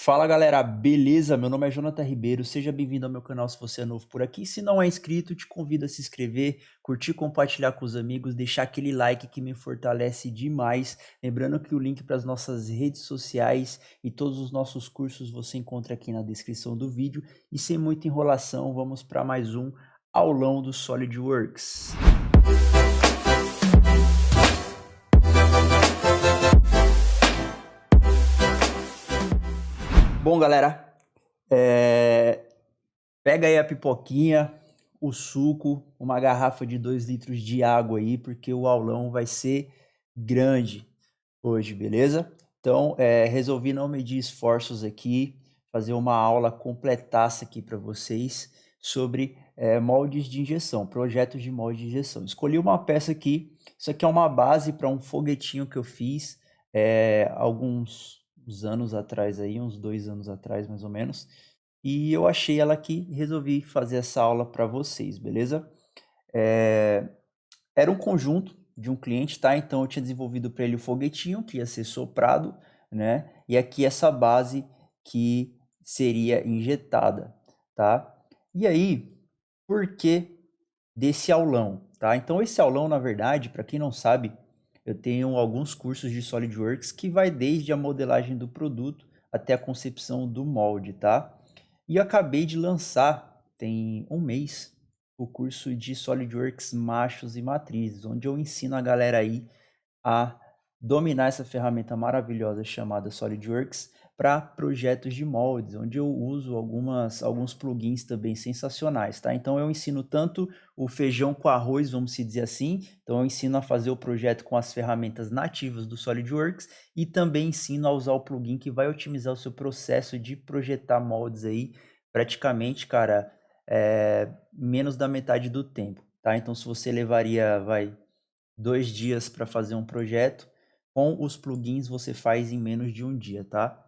Fala galera, beleza? Meu nome é Jonathan Ribeiro, seja bem-vindo ao meu canal se você é novo por aqui. Se não é inscrito, te convido a se inscrever, curtir, compartilhar com os amigos, deixar aquele like que me fortalece demais. Lembrando que o link para as nossas redes sociais e todos os nossos cursos você encontra aqui na descrição do vídeo. E sem muita enrolação, vamos para mais um aulão do SolidWorks. Bom, galera, pega aí a pipoquinha, o suco, uma garrafa de 2 litros de água aí, porque o aulão vai ser grande hoje, beleza? Então, resolvi não medir esforços aqui, fazer uma aula completaça aqui para vocês sobre moldes de injeção, projetos de molde de injeção. Escolhi uma peça aqui, isso aqui é uma base para um foguetinho que eu fiz alguns anos atrás aí, uns 2 anos atrás mais ou menos, e eu achei ela aqui e resolvi fazer essa aula para vocês, beleza? Era um conjunto de um cliente, tá? Então eu tinha desenvolvido para ele o foguetinho que ia ser soprado, né? E aqui essa base que seria injetada, tá? E aí, por que desse aulão, tá? Então esse aulão, na verdade, para quem não sabe, eu tenho alguns cursos de SolidWorks que vai desde a modelagem do produto até a concepção do molde, tá? E eu acabei de lançar, tem um mês, o curso de SolidWorks Machos e Matrizes, onde eu ensino a galera aí a dominar essa ferramenta maravilhosa chamada SolidWorks para projetos de moldes, onde eu uso alguns plugins também sensacionais, tá? Então eu ensino tanto o feijão com arroz, vamos se dizer assim, então eu ensino a fazer o projeto com as ferramentas nativas do SolidWorks e também ensino a usar o plugin que vai otimizar o seu processo de projetar moldes aí, praticamente, cara, menos da metade do tempo, tá? Então se você levaria, 2 dias para fazer um projeto, com os plugins você faz em menos de um dia, tá?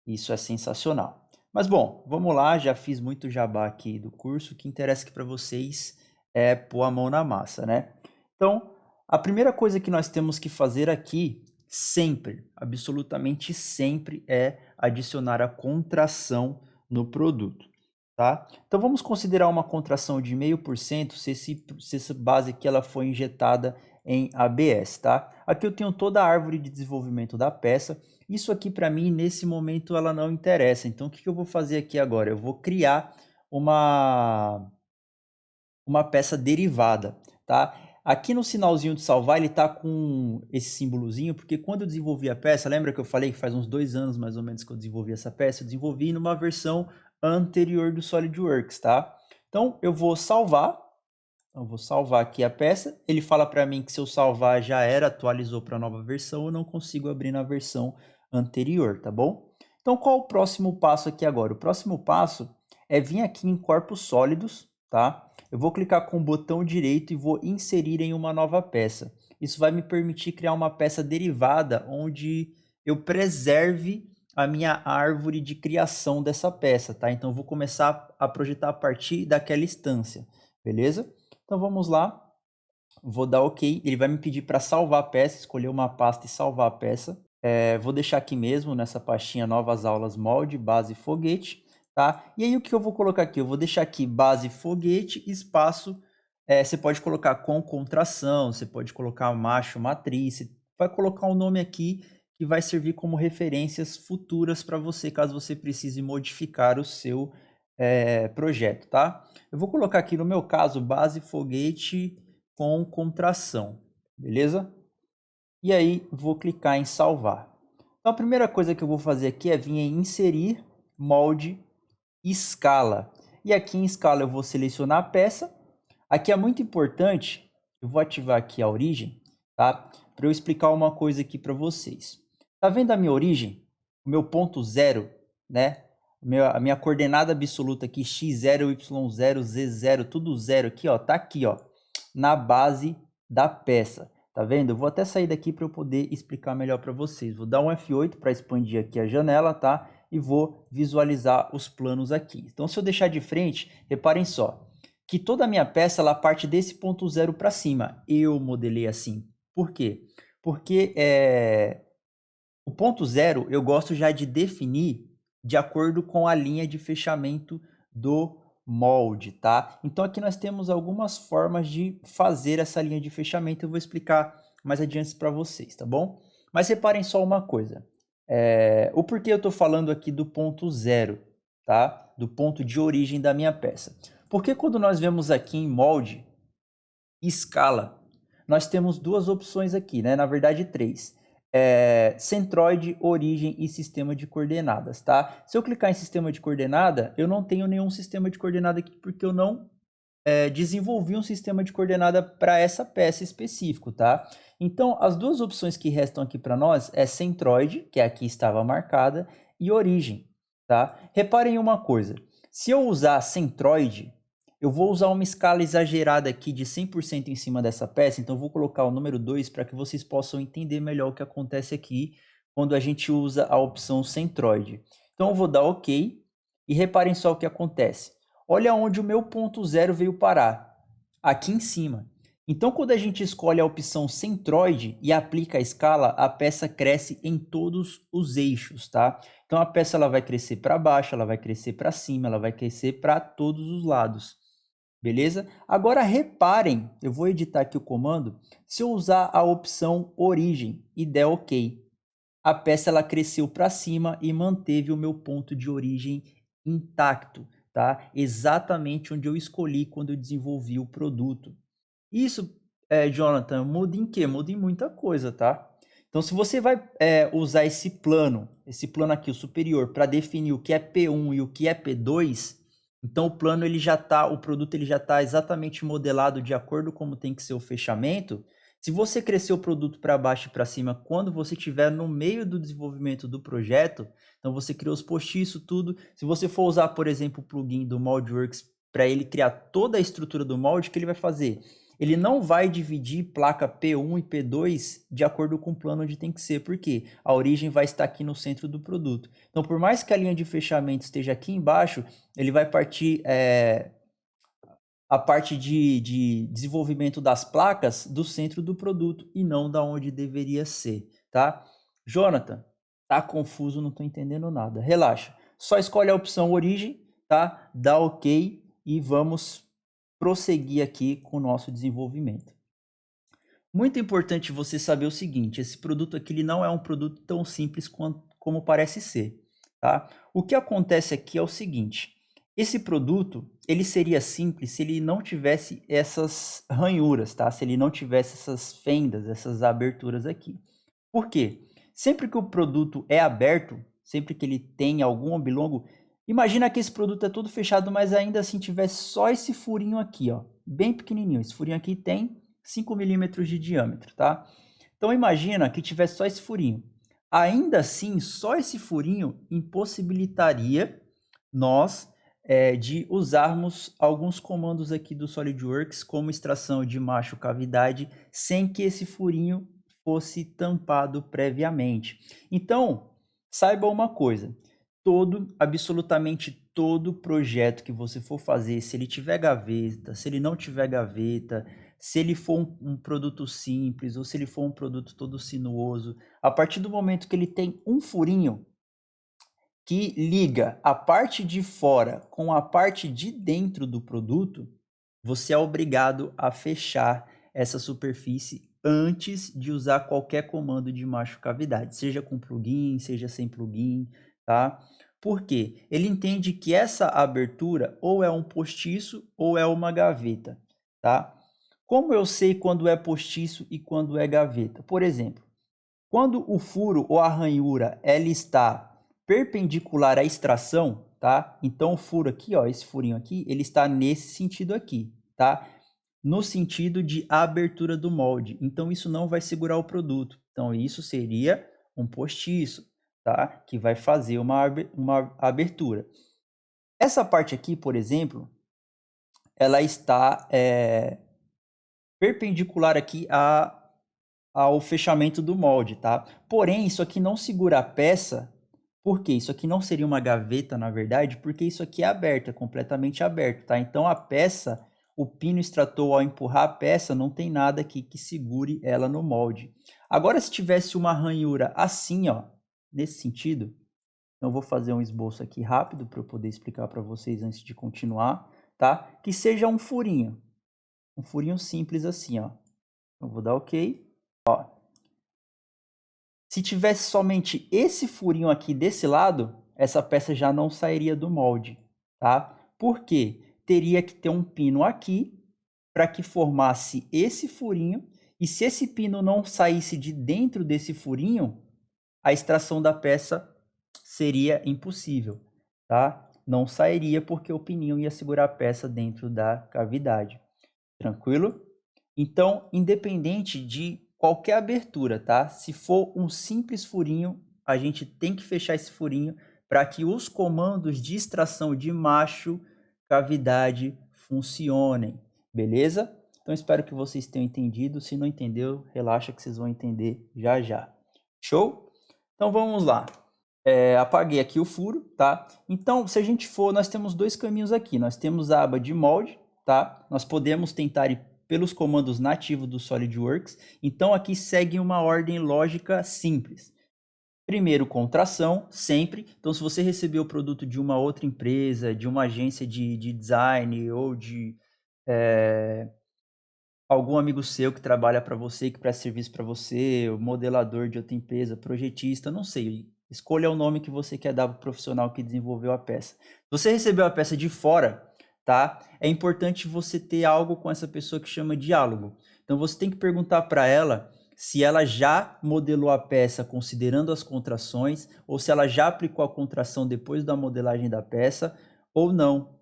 Isso é sensacional. Mas bom, vamos lá, já fiz muito jabá aqui do curso, o que interessa aqui para vocês é pôr a mão na massa, né? Então, a primeira coisa que nós temos que fazer aqui, sempre, absolutamente sempre, é adicionar a contração no produto, tá? Então vamos considerar uma contração de 0,5% se essa base aqui ela foi injetada em ABS, tá? Aqui eu tenho toda a árvore de desenvolvimento da peça. Isso aqui para mim, nesse momento, ela não interessa. Então o que eu vou fazer aqui agora? Eu vou criar uma peça derivada, tá? Aqui no sinalzinho de salvar, ele tá com esse símbolozinho, porque quando eu desenvolvi a peça, lembra que eu falei que faz uns 2 anos mais ou menos que eu desenvolvi essa peça? Eu desenvolvi numa versão anterior do SolidWorks, tá? Então eu vou salvar, aqui a peça, ele fala para mim que se eu salvar já era, atualizou para a nova versão, eu não consigo abrir na versão anterior, tá bom? Então qual o próximo passo aqui agora? O próximo passo é vir aqui em corpos sólidos, tá? Eu vou clicar com o botão direito e vou inserir em uma nova peça. Isso vai me permitir criar uma peça derivada onde eu preserve a minha árvore de criação dessa peça, tá? Então eu vou começar a projetar a partir daquela instância, beleza? Então vamos lá, vou dar OK, ele vai me pedir para salvar a peça, escolher uma pasta e salvar a peça. Vou deixar aqui mesmo, nessa pastinha novas aulas molde, base foguete, tá? E aí o que eu vou colocar aqui? Eu vou deixar aqui base foguete, espaço, você pode colocar com contração, você pode colocar macho, matriz, você vai colocar um nome aqui que vai servir como referências futuras para você, caso você precise modificar o seu projeto, tá? Eu vou colocar aqui no meu caso base foguete com contração, beleza? E aí vou clicar em salvar. Então a primeira coisa que eu vou fazer aqui é vir em inserir molde escala. E aqui em escala eu vou selecionar a peça. Aqui é muito importante, eu vou ativar aqui a origem, tá? Para eu explicar uma coisa aqui para vocês. Tá vendo a minha origem? O meu ponto zero, né? A minha coordenada absoluta aqui, x0, y0, z0, tudo zero aqui, ó, tá aqui, ó, na base da peça. Tá vendo? Eu vou até sair daqui para eu poder explicar melhor para vocês. Vou dar um F8 para expandir aqui a janela, tá? E vou visualizar os planos aqui. Então, se eu deixar de frente, reparem só, que toda a minha peça ela parte desse ponto zero para cima. Eu modelei assim. Por quê? Porque o ponto zero eu gosto já de definir de acordo com a linha de fechamento do molde, tá? Então aqui nós temos algumas formas de fazer essa linha de fechamento, eu vou explicar mais adiante para vocês, tá bom? Mas reparem só uma coisa, o porquê eu estou falando aqui do ponto zero, tá? Do ponto de origem da minha peça. Porque quando nós vemos aqui em molde, escala, nós temos duas opções aqui, né? Na verdade, três. Centroide, origem e sistema de coordenadas, tá? Se eu clicar em sistema de coordenada, eu não tenho nenhum sistema de coordenada aqui porque eu não desenvolvi um sistema de coordenada para essa peça específico, tá? Então, as duas opções que restam aqui para nós é centroide, que aqui estava marcada, e origem, tá? Reparem uma coisa, se eu usar centroide, eu vou usar uma escala exagerada aqui de 100% em cima dessa peça, então eu vou colocar o número 2 para que vocês possam entender melhor o que acontece aqui quando a gente usa a opção centroide. Então eu vou dar OK e reparem só o que acontece. Olha onde o meu ponto zero veio parar, aqui em cima. Então quando a gente escolhe a opção centroide e aplica a escala, a peça cresce em todos os eixos, tá? Então a peça ela vai crescer para baixo, ela vai crescer para cima, ela vai crescer para todos os lados. Beleza? Agora reparem, eu vou editar aqui o comando, se eu usar a opção origem e der OK, a peça ela cresceu para cima e manteve o meu ponto de origem intacto, tá? Exatamente onde eu escolhi quando eu desenvolvi o produto. Isso, Jonathan, muda em quê? Muda em muita coisa, tá? Então, se você vai usar esse plano aqui, o superior, para definir o que é P1 e o que é P2, então o produto ele já está exatamente modelado de acordo com como tem que ser o fechamento. Se você crescer o produto para baixo e para cima, quando você estiver no meio do desenvolvimento do projeto, então você criou os postiços, tudo. Se você for usar, por exemplo, o plugin do MoldWorks para ele criar toda a estrutura do molde, o que ele vai fazer? Ele não vai dividir placa P1 e P2 de acordo com o plano onde tem que ser, porque a origem vai estar aqui no centro do produto. Então, por mais que a linha de fechamento esteja aqui embaixo, ele vai partir a parte de desenvolvimento das placas do centro do produto e não da onde deveria ser, tá? Jonathan, tá confuso, não estou entendendo nada. Relaxa, só escolhe a opção origem, tá? Dá OK e vamos prosseguir aqui com o nosso desenvolvimento. Muito importante você saber o seguinte, esse produto aqui ele não é um produto tão simples como parece ser, tá? O que acontece aqui é o seguinte, esse produto ele seria simples se ele não tivesse essas ranhuras, tá? Se ele não tivesse essas fendas, essas aberturas aqui. Por quê? Sempre que o produto é aberto, sempre que ele tem algum oblongo, imagina que esse produto é todo fechado, mas ainda assim tivesse só esse furinho aqui, ó, bem pequenininho. Esse furinho aqui tem 5 milímetros de diâmetro, tá? Então imagina que tivesse só esse furinho. Ainda assim, só esse furinho impossibilitaria nós de usarmos alguns comandos aqui do SolidWorks, como extração de macho cavidade, sem que esse furinho fosse tampado previamente. Então, saiba uma coisa, absolutamente todo projeto que você for fazer, se ele tiver gaveta, se ele não tiver gaveta, se ele for um produto simples ou se ele for um produto todo sinuoso, a partir do momento que ele tem um furinho que liga a parte de fora com a parte de dentro do produto, você é obrigado a fechar essa superfície antes de usar qualquer comando de macho cavidade, seja com plugin, seja sem plugin, tá? Por quê? Ele entende que essa abertura ou é um postiço ou é uma gaveta, tá? Como eu sei quando é postiço e quando é gaveta? Por exemplo, quando o furo ou a ranhura ela está perpendicular à extração, tá? Então o furo aqui, ó, esse furinho aqui, ele está nesse sentido aqui, tá? No sentido de abertura do molde. Então isso não vai segurar o produto. Então isso seria um postiço, tá? Que vai fazer uma abertura. Essa parte aqui, por exemplo, ela está perpendicular aqui ao fechamento do molde, tá? Porém, isso aqui não segura a peça. Por quê? Isso aqui não seria uma gaveta, na verdade, porque isso aqui é aberto, é completamente aberto, tá? Então a peça, o pino extrator, ao empurrar a peça, não tem nada aqui que segure ela no molde. Agora, se tivesse uma ranhura assim, ó, nesse sentido, Então, eu vou fazer um esboço aqui rápido para eu poder explicar para vocês antes de continuar, tá? Que seja um furinho simples assim, ó. Eu vou dar OK. Ó, se tivesse somente esse furinho aqui desse lado, essa peça já não sairia do molde, tá? Por quê? Teria que ter um pino aqui para que formasse esse furinho, e se esse pino não saísse de dentro desse furinho, a extração da peça seria impossível, tá? Não sairia porque o pininho ia segurar a peça dentro da cavidade. Tranquilo? Então, independente de qualquer abertura, tá? Se for um simples furinho, a gente tem que fechar esse furinho para que os comandos de extração de macho cavidade funcionem, beleza? Então, espero que vocês tenham entendido. Se não entendeu, relaxa que vocês vão entender já já. Show? Então, vamos lá. Apaguei aqui o furo, tá? Então, se a gente for, nós temos dois caminhos aqui. Nós temos a aba de molde, tá? Nós podemos tentar ir pelos comandos nativos do SolidWorks. Então, aqui segue uma ordem lógica simples. Primeiro, contração, sempre. Então, se você recebeu o produto de uma outra empresa, de uma agência de design ou de algum amigo seu que trabalha para você, que presta serviço para você, o modelador de outra empresa, projetista, não sei. Escolha o nome que você quer dar para o profissional que desenvolveu a peça. Se você recebeu a peça de fora, tá? É importante você ter algo com essa pessoa que chama diálogo. Então você tem que perguntar para ela se ela já modelou a peça considerando as contrações, ou se ela já aplicou a contração depois da modelagem da peça, ou não.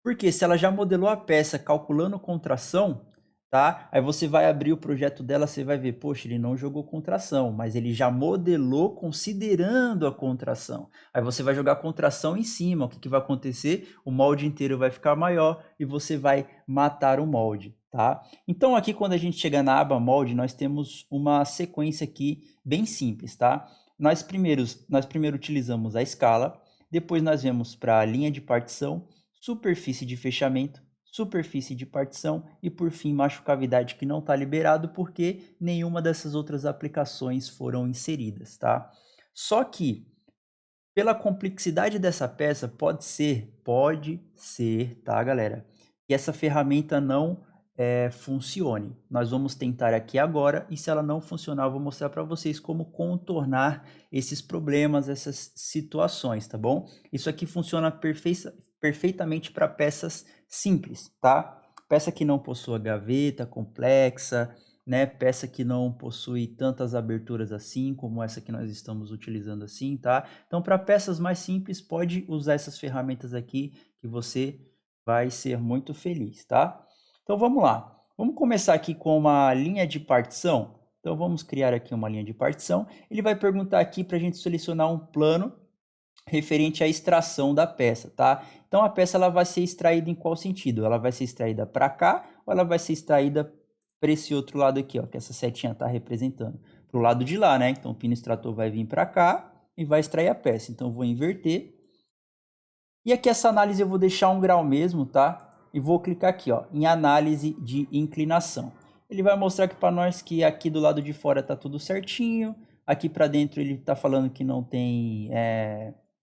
Porque se ela já modelou a peça calculando contração, tá? Aí você vai abrir o projeto dela, você vai ver, poxa, ele não jogou contração, mas ele já modelou considerando a contração. Aí você vai jogar contração em cima, o que vai acontecer? O molde inteiro vai ficar maior e você vai matar o molde, tá? Então aqui quando a gente chega na aba molde, nós temos uma sequência aqui bem simples, tá? Nós primeiro utilizamos a escala, depois nós vemos para a linha de partição, superfície de fechamento, superfície de partição e, por fim, macho cavidade que não está liberado porque nenhuma dessas outras aplicações foram inseridas, tá? Só que, pela complexidade dessa peça, pode ser, tá, galera, que essa ferramenta não funcione. Nós vamos tentar aqui agora e se ela não funcionar, eu vou mostrar para vocês como contornar esses problemas, essas situações, tá bom? Isso aqui funciona perfeitamente para peças simples, tá? Peça que não possua gaveta complexa, né? Peça que não possui tantas aberturas assim, como essa que nós estamos utilizando assim, tá? Então, para peças mais simples, pode usar essas ferramentas aqui que você vai ser muito feliz, tá? Então, vamos lá. Vamos começar aqui com uma linha de partição. Então, vamos criar aqui uma linha de partição. Ele vai perguntar aqui para a gente selecionar um plano referente à extração da peça, tá? Então, a peça ela vai ser extraída em qual sentido? Ela vai ser extraída para cá ou ela vai ser extraída para esse outro lado aqui, ó, que essa setinha está representando? Para o lado de lá, né? Então, o pino extrator vai vir para cá e vai extrair a peça. Então, eu vou inverter. E aqui essa análise eu vou deixar 1 grau mesmo, tá? E vou clicar aqui, ó, em análise de inclinação. Ele vai mostrar aqui para nós que aqui do lado de fora tá tudo certinho. Aqui para dentro ele está falando que não tem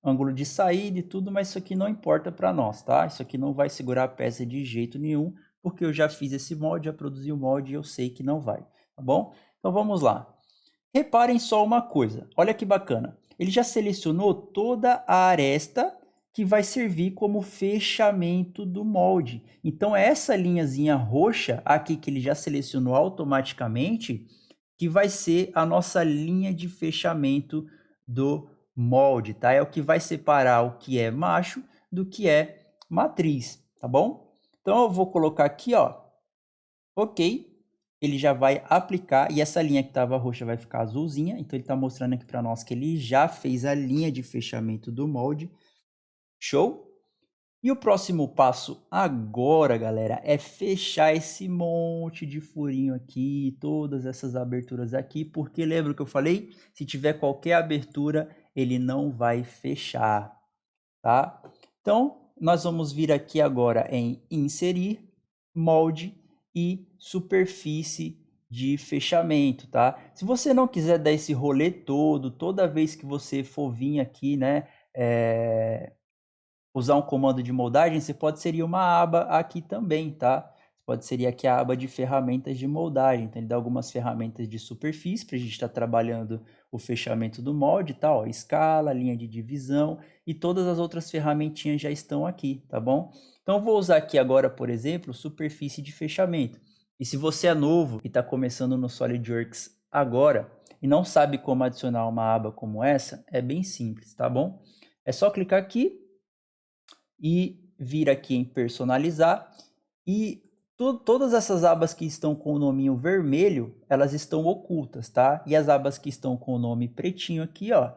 ângulo de saída e tudo, mas isso aqui não importa para nós, tá? Isso aqui não vai segurar a peça de jeito nenhum, porque eu já fiz esse molde, já produzi o molde e eu sei que não vai, tá bom? Então vamos lá. Reparem só uma coisa, olha que bacana. Ele já selecionou toda a aresta que vai servir como fechamento do molde. Então, essa linhazinha roxa aqui que ele já selecionou automaticamente, que vai ser a nossa linha de fechamento do molde, tá? É o que vai separar o que é macho do que é matriz, tá bom? Então, eu vou colocar aqui, ó, ok. Ele já vai aplicar, e essa linha que estava roxa vai ficar azulzinha, então ele está mostrando aqui para nós que ele já fez a linha de fechamento do molde. Show? E o próximo passo agora, galera, é fechar esse monte de furinho aqui, todas essas aberturas aqui, porque lembra o que eu falei? Se tiver qualquer abertura, ele não vai fechar, tá? Então, nós vamos vir aqui agora em inserir, molde e superfície de fechamento, tá? Se você não quiser dar esse rolê todo, toda vez que você for vir aqui, né, usar um comando de moldagem, você pode inserir uma aba aqui também, tá? Pode inserir aqui a aba de ferramentas de moldagem. Então, ele dá algumas ferramentas de superfície para a gente estar trabalhando o fechamento do molde, tá? Ó, escala, linha de divisão e todas as outras ferramentinhas já estão aqui, tá bom? Então, eu vou usar aqui agora, por exemplo, superfície de fechamento. E se você é novo e está começando no SolidWorks agora e não sabe como adicionar uma aba como essa, é bem simples, tá bom? É só clicar aqui e vir aqui em personalizar e todas essas abas que estão com o nominho vermelho, elas estão ocultas, tá? E as abas que estão com o nome pretinho aqui, ó,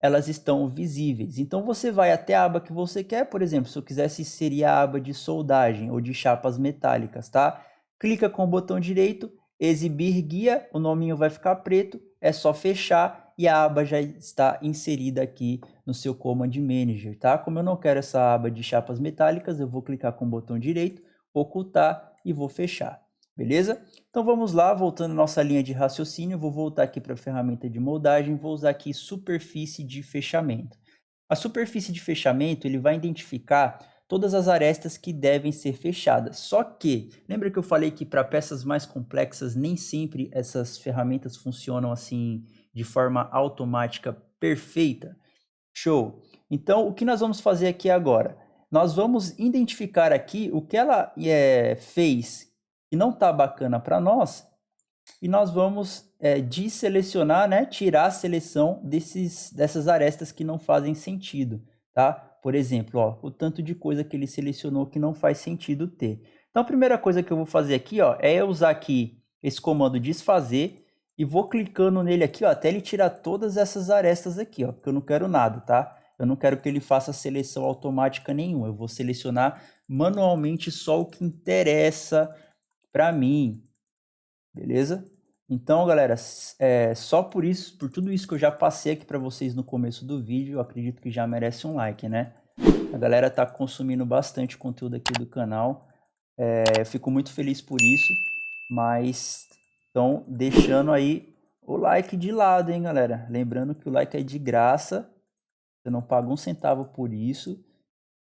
elas estão visíveis. Então você vai até a aba que você quer, por exemplo, se eu quisesse inserir a aba de soldagem ou de chapas metálicas, tá? Clica com o botão direito, exibir guia, o nominho vai ficar preto, é só fechar e a aba já está inserida aqui no seu Command Manager, tá? Como eu não quero essa aba de chapas metálicas, eu vou clicar com o botão direito, ocultar e vou fechar, beleza? Então vamos lá, voltando à nossa linha de raciocínio, vou voltar aqui para a ferramenta de moldagem, vou usar aqui superfície de fechamento. A superfície de fechamento, ele vai identificar todas as arestas que devem ser fechadas. Só que, lembra que eu falei que para peças mais complexas, nem sempre essas ferramentas funcionam assim de forma automática perfeita? Show! Então, o que nós vamos fazer aqui agora? Nós vamos identificar aqui o que ela fez e não está bacana para nós, e nós vamos desselecionar, né, tirar a seleção dessas arestas que não fazem sentido, tá? Por exemplo, ó, o tanto de coisa que ele selecionou que não faz sentido ter. Então, a primeira coisa que eu vou fazer aqui, ó, é usar aqui esse comando desfazer e vou clicando nele aqui, ó, até ele tirar todas essas arestas aqui, ó, porque eu não quero nada, tá? Eu não quero que ele faça seleção automática nenhuma. Eu vou selecionar manualmente só o que interessa para mim, beleza? Então, galera, só por isso, por tudo isso que eu já passei aqui para vocês no começo do vídeo, eu acredito que já merece um like, né? A galera tá consumindo bastante conteúdo aqui do canal, eu fico muito feliz por isso, mas estão deixando aí o like de lado, hein, galera? Lembrando que o like é de graça, você não paga um centavo por isso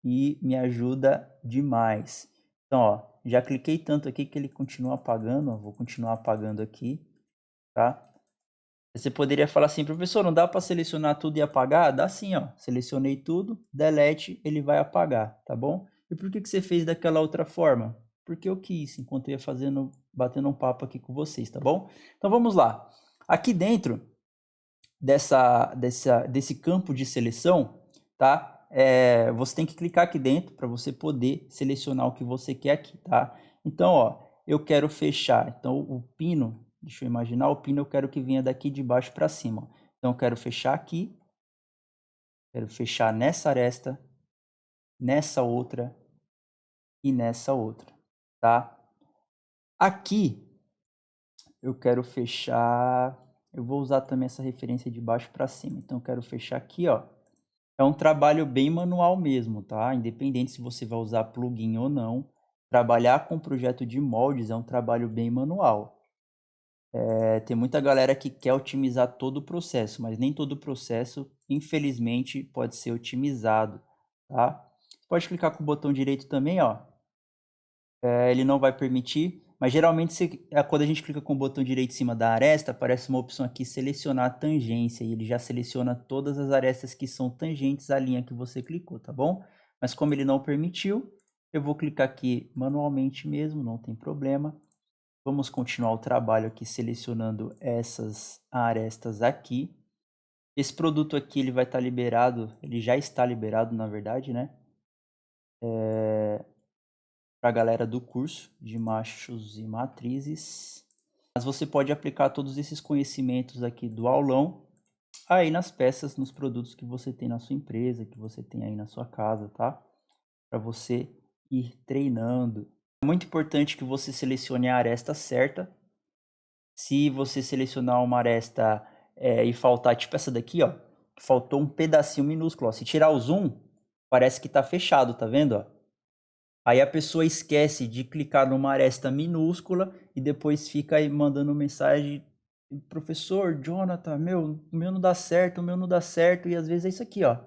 e me ajuda demais. Então, ó, já cliquei tanto aqui que ele continua apagando, ó, vou continuar apagando aqui, tá? Você poderia falar assim, professor, não dá para selecionar tudo e apagar? Dá sim, ó. Selecionei tudo, delete, ele vai apagar, tá bom? E por que você fez daquela outra forma? Porque eu quis, enquanto eu ia batendo um papo aqui com vocês, tá bom? Então vamos lá. Aqui dentro desse campo de seleção, tá? Você tem que clicar aqui dentro para você poder selecionar o que você quer aqui, tá? Então, ó, eu quero fechar. Então, o pino, deixa eu imaginar, o pino eu quero que venha daqui de baixo para cima. Ó. Então, eu quero fechar aqui, quero fechar nessa aresta, nessa outra e nessa outra, tá? Aqui, eu quero fechar, eu vou usar também essa referência de baixo para cima. Então, eu quero fechar aqui, ó. É um trabalho bem manual mesmo, tá? Independente se você vai usar plugin ou não, trabalhar com projeto de moldes é um trabalho bem manual. Tem muita galera que quer otimizar todo o processo, mas nem todo o processo, infelizmente, pode ser otimizado, tá? Pode clicar com o botão direito também, ó. Ele não vai permitir, mas geralmente quando a gente clica com o botão direito em cima da aresta, aparece uma opção aqui, selecionar a tangência, e ele já seleciona todas as arestas que são tangentes à linha que você clicou, tá bom? Mas como ele não permitiu, eu vou clicar aqui manualmente mesmo, não tem problema. Vamos continuar o trabalho aqui selecionando essas arestas aqui. Esse produto aqui ele vai estar liberado, ele já está liberado na verdade, né? Para a galera do curso de machos e matrizes. Mas você pode aplicar todos esses conhecimentos aqui do aulão aí nas peças, nos produtos que você tem na sua empresa, que você tem aí na sua casa, tá? Para você ir treinando. É muito importante que você selecione a aresta certa. Se você selecionar uma aresta e faltar, tipo essa daqui, ó, faltou um pedacinho minúsculo, ó. Se tirar o zoom, parece que tá fechado, tá vendo, ó? Aí a pessoa esquece de clicar numa aresta minúscula e depois fica aí mandando mensagem: professor, Jonathan, o meu não dá certo, o meu não dá certo, e às vezes é isso aqui, ó,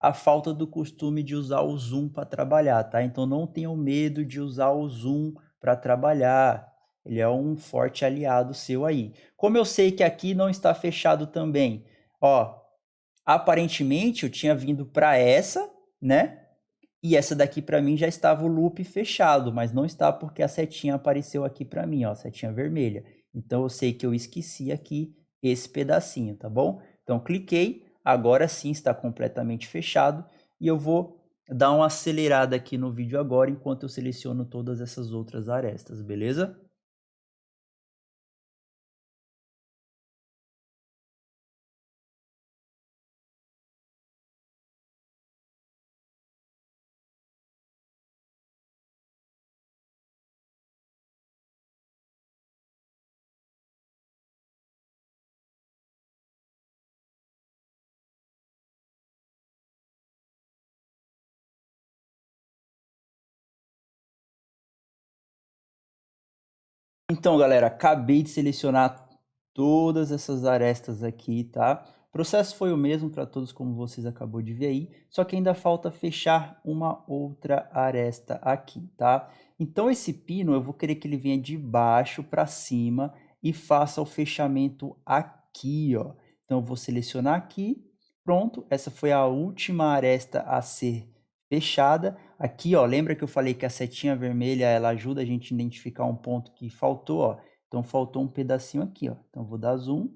a falta do costume de usar o Zoom para trabalhar, tá? Então não tenham medo de usar o Zoom para trabalhar. Ele é um forte aliado seu aí. Como eu sei que aqui não está fechado também, ó, aparentemente eu tinha vindo para essa, né? E essa daqui para mim já estava o loop fechado, mas não está porque a setinha apareceu aqui para mim, ó, a setinha vermelha. Então eu sei que eu esqueci aqui esse pedacinho, tá bom? Então cliquei, agora sim está completamente fechado e eu vou dar uma acelerada aqui no vídeo agora enquanto eu seleciono todas essas outras arestas, beleza? Então, galera, acabei de selecionar todas essas arestas aqui, tá? O processo foi o mesmo para todos, como vocês acabou de ver aí, só que ainda falta fechar uma outra aresta aqui, tá? Então, esse pino, eu vou querer que ele venha de baixo para cima e faça o fechamento aqui, ó. Então, eu vou selecionar aqui, pronto, essa foi a última aresta a ser fechada. Aqui, ó, lembra que eu falei que a setinha vermelha, ela ajuda a gente a identificar um ponto que faltou, ó. Então, faltou um pedacinho aqui, ó. Então, vou dar zoom,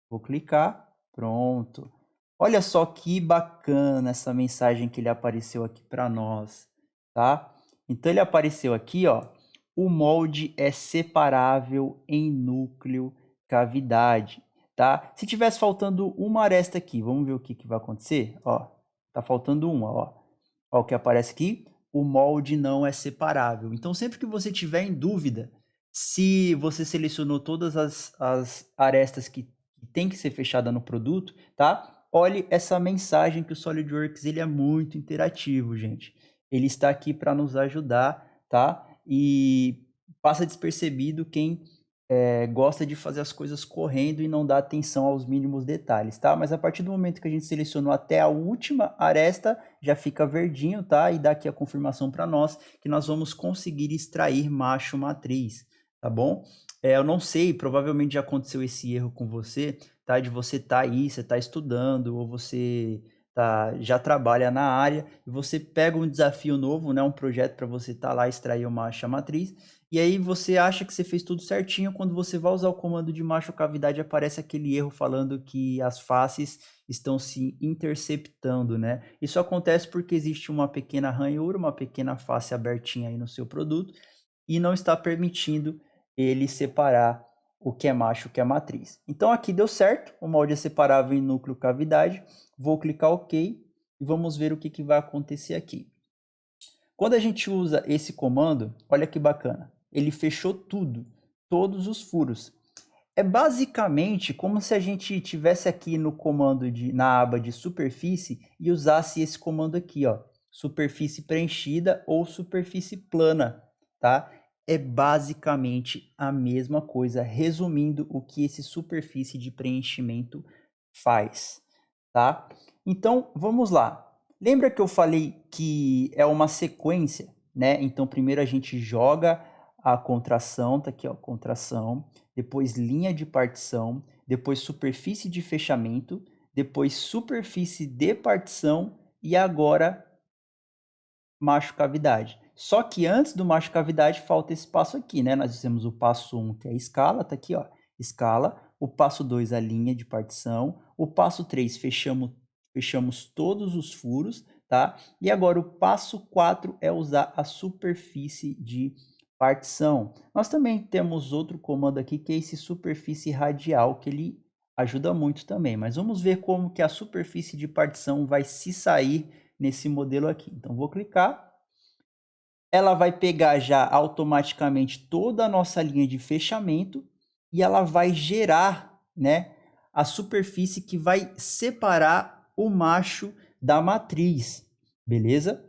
vou clicar, pronto. Olha só que bacana essa mensagem que ele apareceu aqui para nós, tá? Então, ele apareceu aqui, ó. O molde é separável em núcleo cavidade, tá? Se tivesse faltando uma aresta aqui, vamos ver o que vai acontecer? Ó, tá faltando uma, ó. Ó, o que aparece aqui, o molde não é separável. Então, sempre que você tiver em dúvida se você selecionou todas as arestas que tem que ser fechada no produto, tá? Olhe essa mensagem que o SolidWorks ele é muito interativo, gente. Ele está aqui para nos ajudar, tá? E passa despercebido quem gosta de fazer as coisas correndo e não dá atenção aos mínimos detalhes, tá? Mas a partir do momento que a gente selecionou até a última aresta, já fica verdinho, tá? E dá aqui a confirmação para nós que nós vamos conseguir extrair macho matriz, tá bom? Eu não sei, provavelmente já aconteceu esse erro com você, tá? De você tá aí, você tá estudando, ou você já trabalha na área, e você pega um desafio novo, né? Um projeto para você tá lá extrair o macho matriz, e aí você acha que você fez tudo certinho, quando você vai usar o comando de macho cavidade, aparece aquele erro falando que as faces estão se interceptando, né? Isso acontece porque existe uma pequena ranhura, uma pequena face abertinha aí no seu produto, e não está permitindo ele separar o que é macho e o que é matriz. Então aqui deu certo, o molde é separável em núcleo cavidade, vou clicar OK e vamos ver o que vai acontecer aqui. Quando a gente usa esse comando, olha que bacana, ele fechou tudo, todos os furos. É basicamente como se a gente tivesse aqui no comando na aba de superfície e usasse esse comando aqui, ó, superfície preenchida ou superfície plana, tá? É basicamente a mesma coisa, resumindo o que esse superfície de preenchimento faz, tá? Então, vamos lá. Lembra que eu falei que é uma sequência, né? Então, primeiro a gente joga a contração, tá aqui, ó, contração, depois linha de partição, depois superfície de fechamento, depois superfície de partição e agora macho cavidade. Só que antes do macho cavidade falta esse passo aqui, né? Nós fizemos o passo 1, que é a escala, tá aqui, ó, escala. O passo 2, a linha de partição. O passo 3, fechamos todos os furos, tá? E agora o passo 4 é usar a superfície de partição. Nós também temos outro comando aqui, que é esse superfície radial, que ele ajuda muito também. Mas vamos ver como que a superfície de partição vai se sair nesse modelo aqui. Então, vou clicar. Ela vai pegar já automaticamente toda a nossa linha de fechamento e ela vai gerar, né, a superfície que vai separar o macho da matriz, beleza?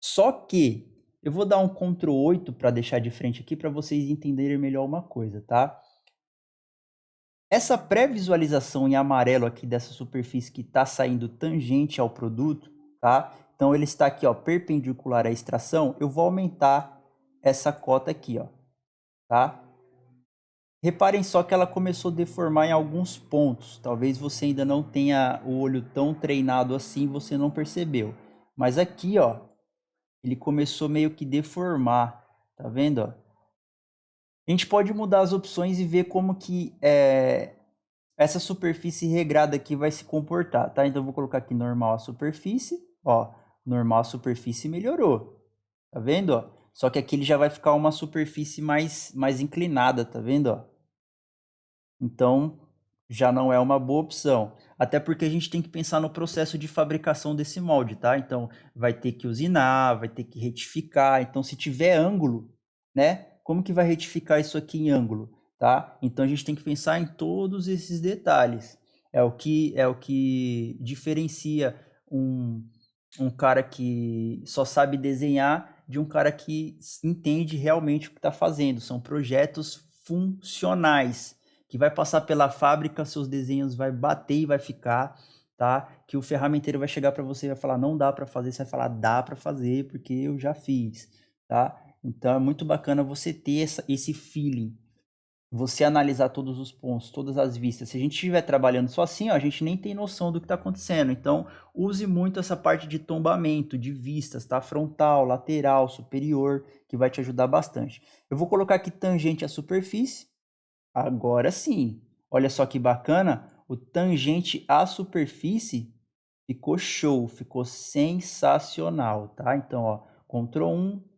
Só que Eu vou dar um Ctrl 8 para deixar de frente aqui para vocês entenderem melhor uma coisa, tá? Essa pré-visualização em amarelo aqui dessa superfície que está saindo tangente ao produto, tá? Então ele está aqui, ó, perpendicular à extração. Eu vou aumentar essa cota aqui, ó, tá? Reparem só que ela começou a deformar em alguns pontos. Talvez você ainda não tenha o olho tão treinado assim, você não percebeu. Mas aqui, ó, ele começou meio que deformar, tá vendo, ó? A gente pode mudar as opções e ver como que essa superfície regrada aqui vai se comportar, tá? Então eu vou colocar aqui normal a superfície, ó, normal a superfície melhorou, tá vendo, ó? Só que aqui ele já vai ficar uma superfície mais inclinada, tá vendo, ó? Então já não é uma boa opção, até porque a gente tem que pensar no processo de fabricação desse molde, tá? Então vai ter que usinar, vai ter que retificar, então se tiver ângulo, né? Como que vai retificar isso aqui em ângulo? Tá? Então a gente tem que pensar em todos esses detalhes. É o que diferencia um cara que só sabe desenhar de um cara que entende realmente o que está fazendo. São projetos funcionais, que vai passar pela fábrica, seus desenhos vai bater e vai ficar, tá? Que o ferramenteiro vai chegar para você e vai falar, não dá para fazer, você vai falar, dá para fazer, porque eu já fiz, tá? Então é muito bacana você ter esse feeling, você analisar todos os pontos, todas as vistas. Se a gente estiver trabalhando só assim, ó, a gente nem tem noção do que está acontecendo. Então, use muito essa parte de tombamento, de vistas, tá? Frontal, lateral, superior, que vai te ajudar bastante. Eu vou colocar aqui tangente à superfície. Agora sim. Olha só que bacana. O tangente à superfície ficou show, ficou sensacional, tá? Então, ó, Ctrl 1,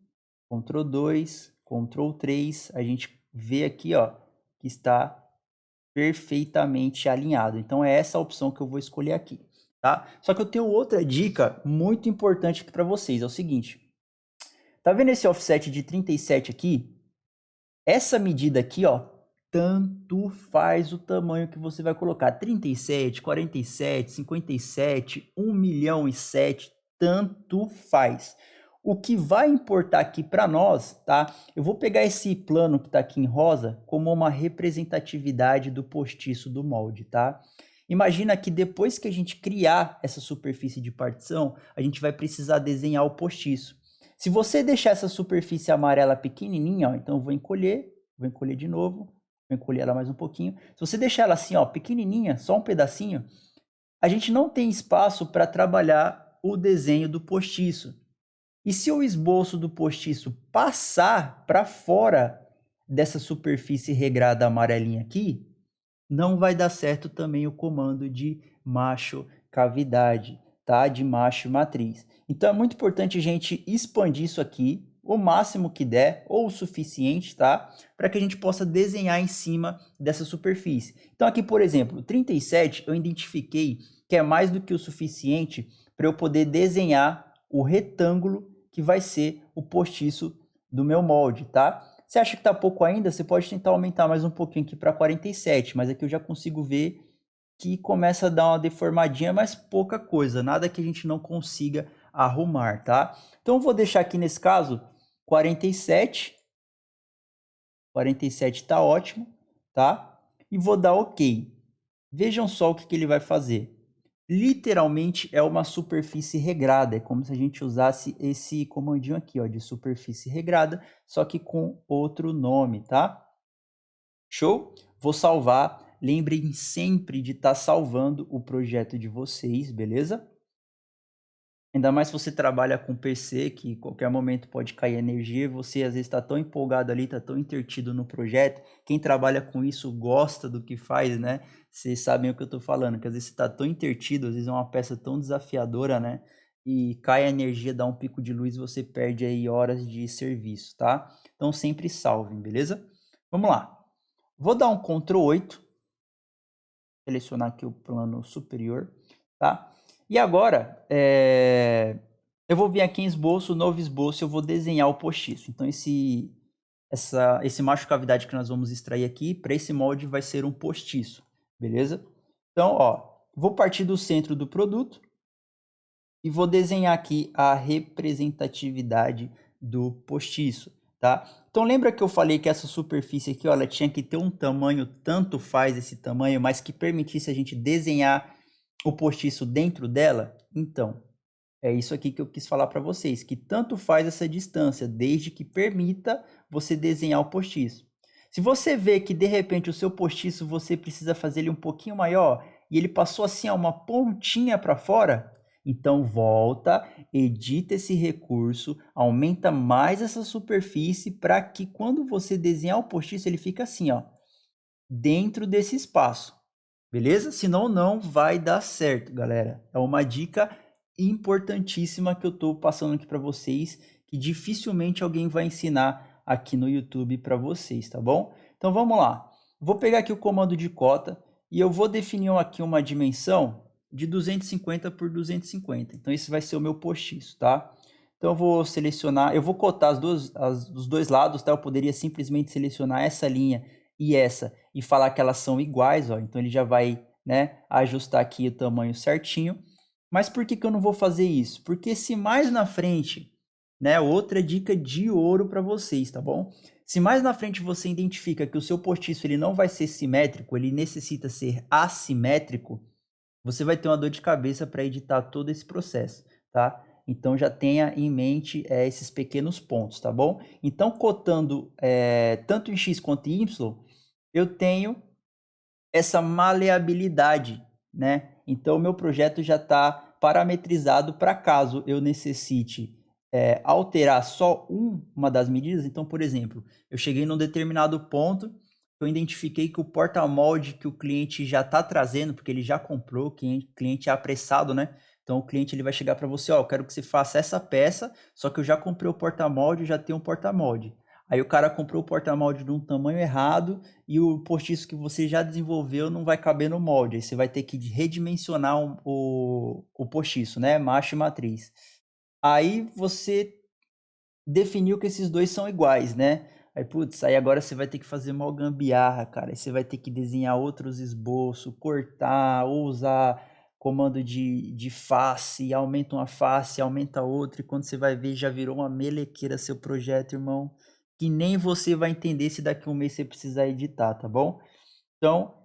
Ctrl 2, Ctrl 3, a gente vê aqui, ó, que está perfeitamente alinhado. Então é essa a opção que eu vou escolher aqui, tá? Só que eu tenho outra dica muito importante aqui para vocês, é o seguinte. Tá vendo esse offset de 37 aqui? Essa medida aqui, ó, tanto faz o tamanho que você vai colocar. 37, 47, 57, 1 milhão e 7, tanto faz. O que vai importar aqui para nós, tá? Eu vou pegar esse plano que está aqui em rosa como uma representatividade do postiço do molde, tá? Imagina que depois que a gente criar essa superfície de partição, a gente vai precisar desenhar o postiço. Se você deixar essa superfície amarela pequenininha, ó, então eu vou encolher de novo, vou encolher ela mais um pouquinho. Se você deixar ela assim, ó, pequenininha, só um pedacinho, a gente não tem espaço para trabalhar o desenho do postiço. E se o esboço do postiço passar para fora dessa superfície regrada amarelinha aqui, não vai dar certo também o comando de macho cavidade, tá? De macho matriz. Então é muito importante a gente expandir isso aqui o máximo que der ou o suficiente, tá? Para que a gente possa desenhar em cima dessa superfície. Então aqui, por exemplo, 37 eu identifiquei que é mais do que o suficiente para eu poder desenhar o retângulo que vai ser o postiço do meu molde, tá? Você acha que está pouco ainda? Você pode tentar aumentar mais um pouquinho aqui para 47, mas aqui eu já consigo ver que começa a dar uma deformadinha, mas pouca coisa, nada que a gente não consiga arrumar, tá? Então eu vou deixar aqui nesse caso 47, 47 está ótimo, tá? E vou dar OK. Vejam só o que ele vai fazer. Literalmente é uma superfície regrada, é como se a gente usasse esse comandinho aqui, ó, de superfície regrada, só que com outro nome, tá? Show? Vou salvar. Lembrem sempre de estar salvando o projeto de vocês, beleza? Ainda mais se você trabalha com PC, que em qualquer momento pode cair energia, você às vezes está tão empolgado ali, está tão entretido no projeto. Quem trabalha com isso gosta do que faz, né? Vocês sabem o que eu estou falando, que às vezes você está tão entretido, às vezes é uma peça tão desafiadora, né? E cai a energia, dá um pico de luz e você perde aí horas de serviço, tá? Então sempre salvem, beleza? Vamos lá. Vou dar um Ctrl 8, selecionar aqui o plano superior, tá? E agora, eu vou vir aqui em esboço, novo esboço, eu vou desenhar o postiço. Então, esse macho cavidade que nós vamos extrair aqui, para esse molde vai ser um postiço, beleza? Então, ó, vou partir do centro do produto e vou desenhar aqui a representatividade do postiço, tá? Então lembra que eu falei que essa superfície aqui, ó, ela tinha que ter um tamanho, tanto faz esse tamanho, mas que permitisse a gente desenhar o postiço dentro dela? Então, é isso aqui que eu quis falar para vocês, que tanto faz essa distância, desde que permita você desenhar o postiço. Se você vê que de repente o seu postiço você precisa fazer ele um pouquinho maior e ele passou assim, ó, uma pontinha para fora, então volta, edita esse recurso, aumenta mais essa superfície para que quando você desenhar o postiço ele fica assim, ó, dentro desse espaço, beleza? Senão não vai dar certo, galera. É uma dica importantíssima que eu estou passando aqui para vocês, que dificilmente alguém vai ensinar aqui no YouTube para vocês, tá bom? Então vamos lá. Vou pegar aqui o comando de cota e eu vou definir aqui uma dimensão de 250 por 250. Então esse vai ser o meu postiço, tá? Então eu vou selecionar, eu vou cotar os dois lados, tá? Eu poderia simplesmente selecionar essa linha e essa e falar que elas são iguais, ó. Então ele já vai, né, ajustar aqui o tamanho certinho. Mas por que eu não vou fazer isso? Porque se mais na frente, né, outra dica de ouro para vocês, tá bom? Se mais na frente você identifica que o seu postiço ele não vai ser simétrico, ele necessita ser assimétrico, você vai ter uma dor de cabeça para editar todo esse processo, tá? Então já tenha em mente esses pequenos pontos, tá bom? Então cotando tanto em X quanto em Y, eu tenho essa maleabilidade, né? Então o meu projeto já está parametrizado para caso eu necessite alterar só uma das medidas. Então, por exemplo, eu cheguei num determinado ponto, eu identifiquei que o porta-molde que o cliente já está trazendo, porque ele já comprou, o cliente é apressado, né? Então o cliente ele vai chegar para você, ó, eu quero que você faça essa peça, só que eu já comprei o porta-molde, já tenho um porta-molde. Aí o cara comprou o porta-molde de um tamanho errado e o postiço que você já desenvolveu não vai caber no molde. Aí você vai ter que redimensionar o postiço, né? Macho e matriz. Aí você definiu que esses dois são iguais, né? Aí, putz, aí agora você vai ter que fazer uma gambiarra, cara. Aí você vai ter que desenhar outros esboços, cortar, ou usar comando de face, aumenta uma face, aumenta outra, e quando você vai ver, já virou uma melequeira seu projeto, irmão, que nem você vai entender se daqui a um mês você precisar editar, tá bom? Então,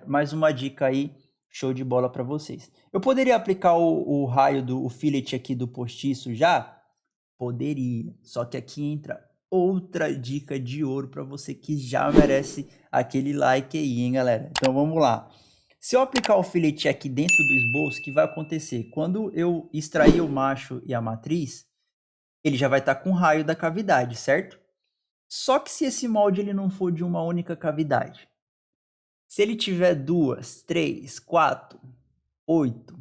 mais uma dica aí, show de bola para vocês. Eu poderia aplicar o raio o fillet aqui do postiço já? Poderia, só que aqui entra outra dica de ouro para você que já merece aquele like aí, hein, galera? Então vamos lá. Se eu aplicar o filete aqui dentro do esboço, o que vai acontecer? Quando eu extrair o macho e a matriz, ele já vai estar com o raio da cavidade, certo? Só que se esse molde ele não for de uma única cavidade, se ele tiver 2, 3, 4, 8,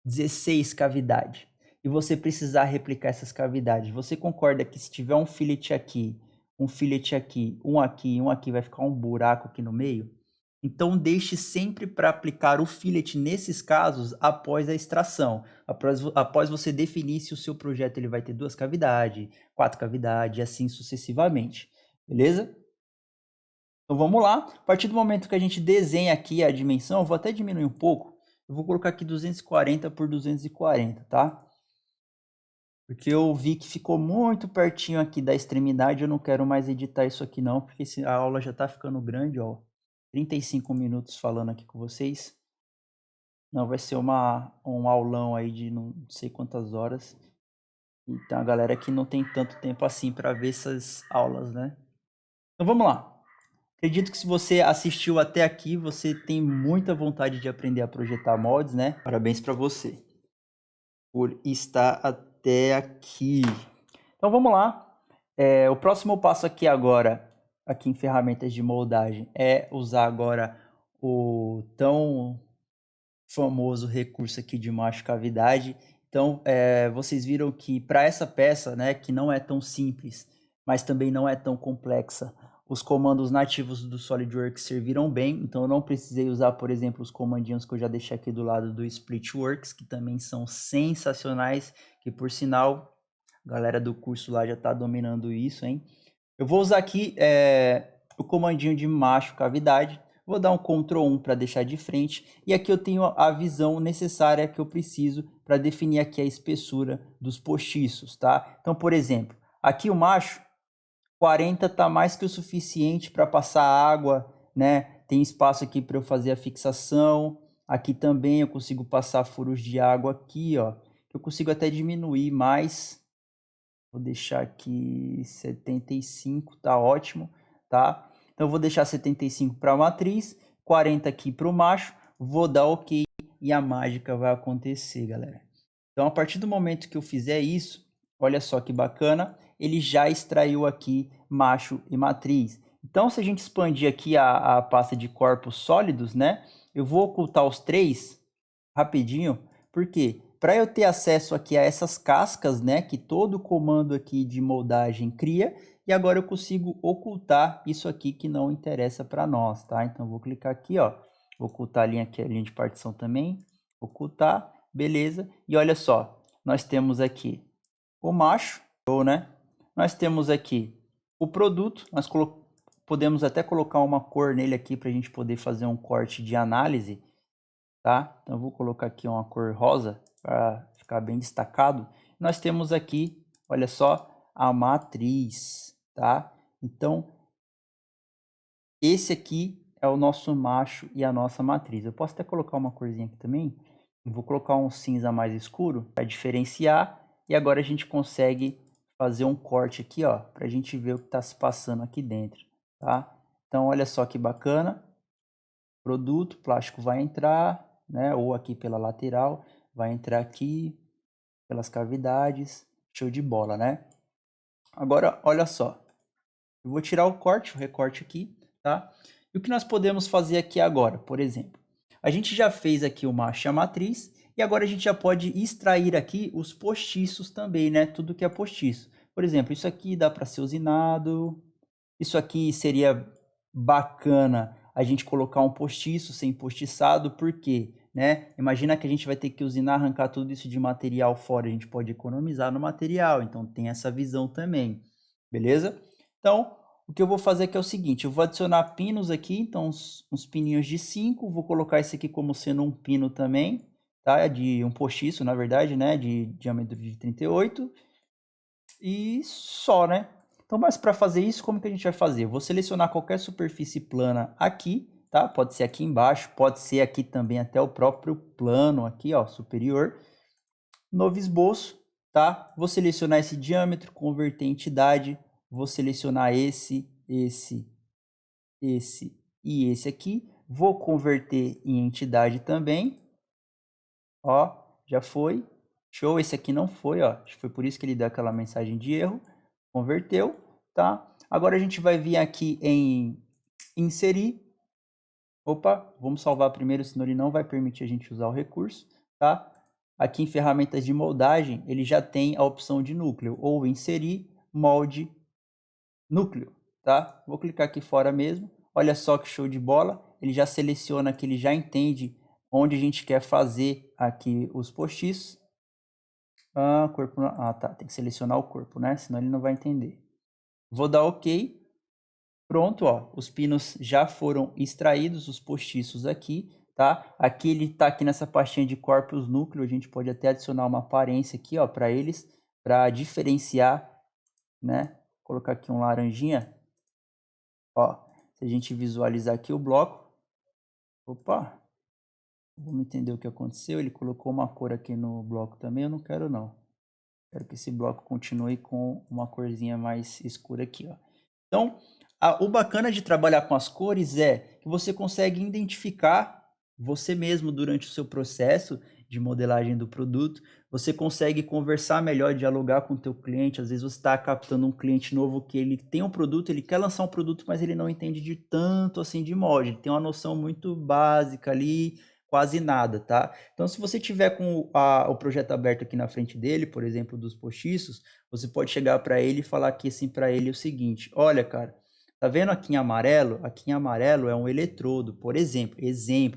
16 cavidades e você precisar replicar essas cavidades, você concorda que se tiver um fillet aqui, um aqui, vai ficar um buraco aqui no meio? Então deixe sempre para aplicar o fillet nesses casos após a extração, após você definir se o seu projeto ele vai ter 2 cavidades, 4 cavidades e assim sucessivamente, beleza? Então vamos lá, a partir do momento que a gente desenha aqui a dimensão, eu vou até diminuir um pouco, eu vou colocar aqui 240 por 240, tá? Porque eu vi que ficou muito pertinho aqui da extremidade, eu não quero mais editar isso aqui não, porque a aula já tá ficando grande, ó. 35 minutos falando aqui com vocês. Não, vai ser um aulão aí de não sei quantas horas. Então a galera que não tem tanto tempo assim para ver essas aulas, né? Então vamos lá. Acredito que se você assistiu até aqui, você tem muita vontade de aprender a projetar moldes, né? Parabéns para você por estar até aqui. Então vamos lá. O próximo passo aqui agora, aqui em ferramentas de moldagem, é usar agora o tão famoso recurso aqui de macho cavidade. Então vocês viram que para essa peça, né, que não é tão simples, mas também não é tão complexa, os comandos nativos do SolidWorks serviram bem, então eu não precisei usar, por exemplo, os comandinhos que eu já deixei aqui do lado do SplitWorks, que também são sensacionais, que por sinal, a galera do curso lá já está dominando isso, hein? Eu vou usar aqui o comandinho de macho cavidade, vou dar um Ctrl 1 para deixar de frente, e aqui eu tenho a visão necessária que eu preciso para definir aqui a espessura dos postiços, tá? Então, por exemplo, Aqui o macho, 40 tá mais que o suficiente para passar água, né? Tem espaço aqui para eu fazer a fixação. Aqui também eu consigo passar furos de água aqui, ó. Eu consigo até diminuir mais. Vou deixar aqui 75, tá ótimo, tá? Então eu vou deixar 75 para a matriz, 40 aqui para o macho, vou dar OK e a mágica vai acontecer, galera. Então a partir do momento que eu fizer isso, olha só que bacana, ele já extraiu aqui macho e matriz. Então se a gente expandir aqui a pasta de corpos sólidos, né? Eu vou ocultar os três rapidinho, por quê? Para eu ter acesso aqui a essas cascas, né, que todo comando aqui de moldagem cria, e agora eu consigo ocultar isso aqui que não interessa para nós, tá? Então, eu vou clicar aqui, ó, vou ocultar a linha aqui, a linha de partição também, ocultar, beleza? E olha só, nós temos aqui o macho, né? Nós temos aqui o produto, nós podemos até colocar uma cor nele aqui para a gente poder fazer um corte de análise, tá? Então, eu vou colocar aqui uma cor rosa para ficar bem destacado. Nós temos aqui, olha só, a matriz, tá? Então, esse aqui é o nosso macho e a nossa matriz. Eu posso até colocar uma corzinha aqui também. Eu vou colocar um cinza mais escuro para diferenciar. E agora a gente consegue fazer um corte aqui, ó, para a gente ver o que está se passando aqui dentro, tá? Então, olha só que bacana. Produto, plástico vai entrar, né? Ou aqui pela lateral, vai entrar aqui pelas cavidades, show de bola, né? Agora, olha só, eu vou tirar o corte, o recorte aqui, tá? E o que nós podemos fazer aqui agora, por exemplo? A gente já fez aqui o macho e a matriz, e agora a gente já pode extrair aqui os postiços também, né? Tudo que é postiço. Por exemplo, isso aqui dá para ser usinado, isso aqui seria bacana a gente colocar um postiço sem postiçado, por quê? Né? Imagina que a gente vai ter que usinar, arrancar tudo isso de material fora, a gente pode economizar no material, então tem essa visão também, beleza? Então, o que eu vou fazer aqui é o seguinte, eu vou adicionar pinos aqui, então uns pininhos de 5, vou colocar esse aqui como sendo um pino também, tá? De um postiço, na verdade, né? De diâmetro de 38, e só, né? Então, mas para fazer isso, como que a gente vai fazer? Eu vou selecionar qualquer superfície plana aqui, tá? Pode ser aqui embaixo, pode ser aqui também até o próprio plano aqui, ó, superior. Novo esboço, tá? Vou selecionar esse diâmetro, converter em entidade, vou selecionar esse e esse aqui. Vou converter em entidade também. Ó, já foi. Show, esse aqui não foi, ó. Acho que foi por isso que ele deu aquela mensagem de erro. Converteu, tá? Agora a gente vai vir aqui em inserir. Opa, vamos salvar primeiro, senão ele não vai permitir a gente usar o recurso, tá? Aqui em ferramentas de moldagem, ele já tem a opção de núcleo, ou inserir molde núcleo, tá? Vou clicar aqui fora mesmo. Olha só que show de bola. Ele já seleciona aqui, ele já entende onde a gente quer fazer aqui os postiços. Corpo, tá, tem que selecionar o corpo, né? Senão ele não vai entender. Vou dar OK. Pronto, ó, os pinos já foram extraídos, os postiços aqui, tá? Aqui ele tá aqui nessa pastinha de corpos núcleo, a gente pode até adicionar uma aparência aqui, ó, para eles, para diferenciar, né? Vou colocar aqui um laranjinha, ó, se a gente visualizar aqui o bloco, opa, vamos entender o que aconteceu, ele colocou uma cor aqui no bloco também, eu não quero não. Quero que esse bloco continue com uma corzinha mais escura aqui, ó. Então, o bacana de trabalhar com as cores é que você consegue identificar você mesmo durante o seu processo de modelagem do produto, você consegue conversar melhor, dialogar com o teu cliente, às vezes você está captando um cliente novo que ele tem um produto, ele quer lançar um produto, mas ele não entende de tanto assim de molde, ele tem uma noção muito básica ali, quase nada, tá? Então, se você tiver com o projeto aberto aqui na frente dele, por exemplo, dos postiços, você pode chegar para ele e falar aqui assim para ele o seguinte: olha, cara, tá vendo aqui em amarelo? Aqui em amarelo é um eletrodo, por exemplo,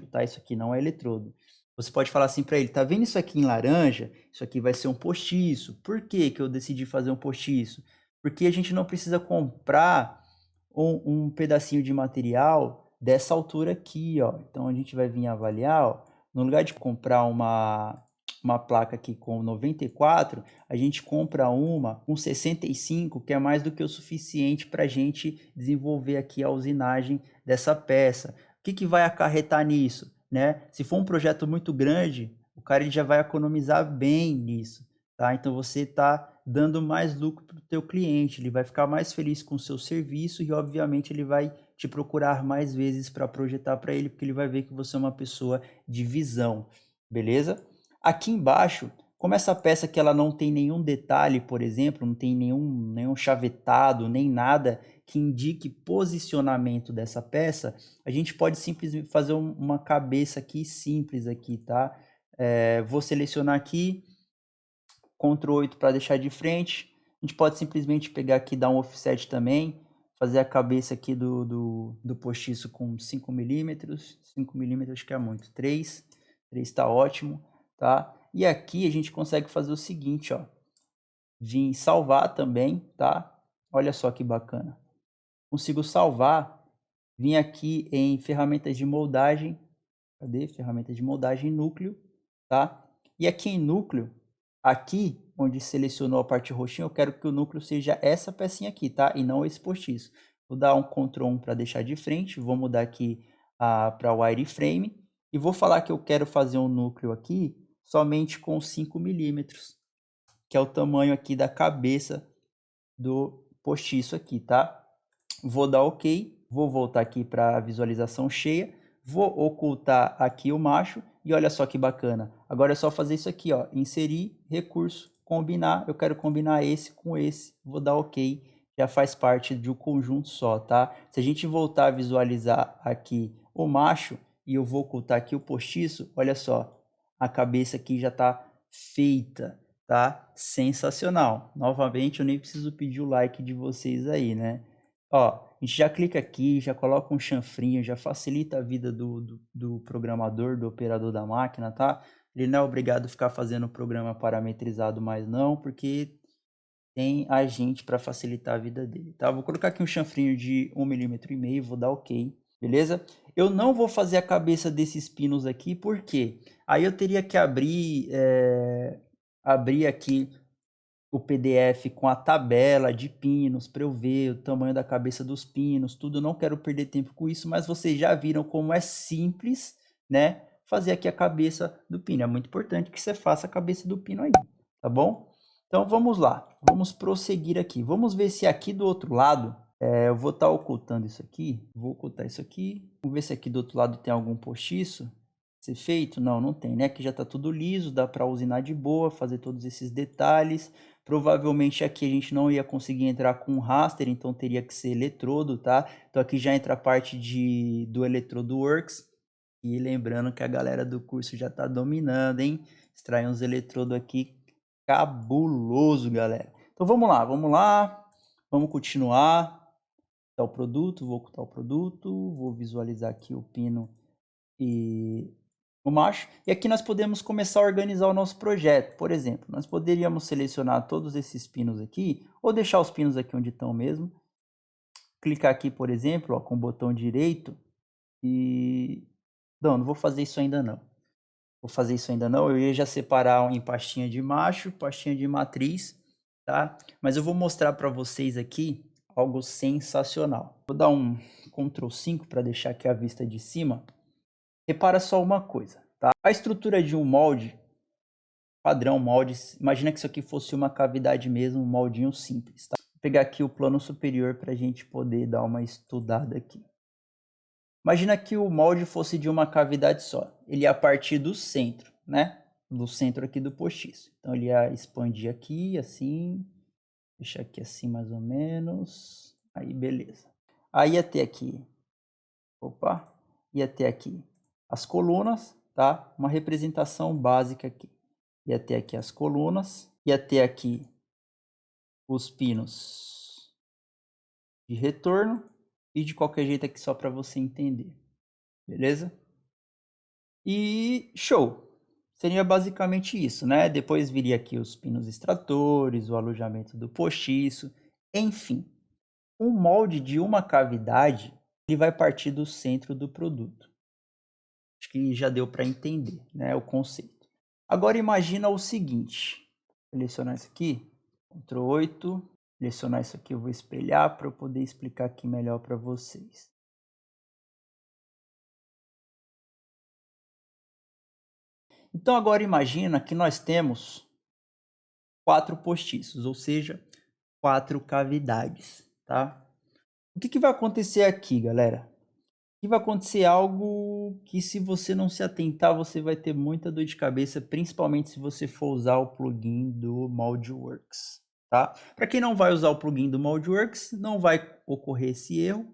tá? Isso aqui não é eletrodo. Você pode falar assim para ele: tá vendo isso aqui em laranja? Isso aqui vai ser um postiço. Por que que eu decidi fazer um postiço? Porque a gente não precisa comprar um pedacinho de material dessa altura aqui, ó. Então a gente vai vir avaliar, ó, no lugar de comprar uma placa aqui com 94, a gente compra uma com 65, que é mais do que o suficiente para a gente desenvolver aqui a usinagem dessa peça. O que vai acarretar nisso? Né? Se for um projeto muito grande, o cara ele já vai economizar bem nisso. Tá? Então você está dando mais lucro para o teu cliente, ele vai ficar mais feliz com o seu serviço e obviamente ele vai te procurar mais vezes para projetar para ele, porque ele vai ver que você é uma pessoa de visão, beleza? Aqui embaixo, como essa peça que ela não tem nenhum detalhe, por exemplo, não tem nenhum chavetado, nem nada que indique posicionamento dessa peça, a gente pode simplesmente fazer uma cabeça aqui simples aqui, tá? Vou selecionar aqui, Ctrl 8 para deixar de frente. A gente pode simplesmente pegar aqui, dar um offset também, fazer a cabeça aqui do postiço com 5 milímetros. 5 milímetros acho que é muito. 3 está ótimo, tá? E aqui a gente consegue fazer o seguinte, ó. Vim salvar também, tá? Olha só que bacana. Consigo salvar, vim aqui em ferramentas de moldagem. Cadê? Ferramentas de moldagem, núcleo, tá? E aqui em núcleo, aqui onde selecionou a parte roxinha, eu quero que o núcleo seja essa pecinha aqui, tá? E não esse postiço. Vou dar um Ctrl 1 para deixar de frente, vou mudar aqui para wireframe e vou falar que eu quero fazer um núcleo aqui somente com 5 milímetros, que é o tamanho aqui da cabeça do postiço aqui, tá? Vou dar OK, vou voltar aqui para a visualização cheia, vou ocultar aqui o macho e olha só que bacana. Agora é só fazer isso aqui, ó, inserir, recurso, combinar. Eu quero combinar esse com esse, vou dar OK, já faz parte de um conjunto só, tá? Se a gente voltar a visualizar aqui o macho e eu vou ocultar aqui o postiço, olha só, a cabeça aqui já está feita, tá? Sensacional. Novamente, eu nem preciso pedir o like de vocês aí, né? Ó, a gente já clica aqui, já coloca um chanfrinho, já facilita a vida do programador, do operador da máquina, tá? Ele não é obrigado a ficar fazendo o programa parametrizado mais não, porque tem a gente para facilitar a vida dele, tá? Vou colocar aqui um chanfrinho de 1,5 mm, vou dar OK, beleza? Eu não vou fazer a cabeça desses pinos aqui, por quê? Aí eu teria que abrir aqui o PDF com a tabela de pinos para eu ver o tamanho da cabeça dos pinos, tudo. Eu não quero perder tempo com isso, mas vocês já viram como é simples, né? Fazer aqui a cabeça do pino. É muito importante que você faça a cabeça do pino aí, tá bom? Então vamos lá, vamos prosseguir aqui. Vamos ver se aqui do outro lado, eu vou estar ocultando isso aqui, vou ocultar isso aqui. Vamos ver se aqui do outro lado tem algum postiço ser feito? Não, não tem, né? Aqui já está tudo liso, dá para usinar de boa, fazer todos esses detalhes. Provavelmente aqui a gente não ia conseguir entrar com raster, então teria que ser eletrodo, tá? Então aqui já entra a parte do Eletrodo Works. E lembrando que a galera do curso já tá dominando, hein? Extrair uns eletrodos aqui cabuloso, galera. Então vamos lá, vamos continuar. Tá o produto, vou ocultar o produto, vou visualizar aqui o pino e o macho. E aqui nós podemos começar a organizar o nosso projeto. Por exemplo, nós poderíamos selecionar todos esses pinos aqui, ou deixar os pinos aqui onde estão mesmo. Clicar aqui, por exemplo, ó, com o botão direito e... Não vou fazer isso ainda não. Vou fazer isso ainda não. Eu ia já separar em pastinha de macho, pastinha de matriz, tá? Mas eu vou mostrar para vocês aqui algo sensacional. Vou dar um Ctrl 5 para deixar aqui a vista de cima. Repara só uma coisa, tá? A estrutura de um molde, padrão molde, imagina que isso aqui fosse uma cavidade mesmo, um moldinho simples, tá? Vou pegar aqui o plano superior para a gente poder dar uma estudada aqui. Imagina que o molde fosse de uma cavidade só. Ele ia partir do centro, né? Do centro aqui do postiço. Então ele ia expandir aqui, assim, deixar aqui assim mais ou menos. Aí beleza. Aí ia ter aqui, ia ter aqui as colunas, tá? Uma representação básica aqui. Ia ter aqui as colunas, ia ter aqui os pinos de retorno e de qualquer jeito aqui só para você entender, beleza? E show! Seria basicamente isso, né? Depois viria aqui os pinos extratores, o alojamento do postiço, enfim. Um molde de uma cavidade, ele vai partir do centro do produto. Acho que já deu para entender, né, o conceito. Agora imagina o seguinte, selecionar isso aqui, Ctrl 8, selecionar isso aqui, eu vou espelhar para eu poder explicar aqui melhor para vocês. Então agora imagina que nós temos 4 postiços, ou seja, 4 cavidades, tá? O que vai acontecer aqui, galera? Aqui vai acontecer algo que, se você não se atentar, você vai ter muita dor de cabeça, principalmente se você for usar o plugin do Moldworks, tá? Para quem não vai usar o plugin do Moldworks, não vai ocorrer esse erro,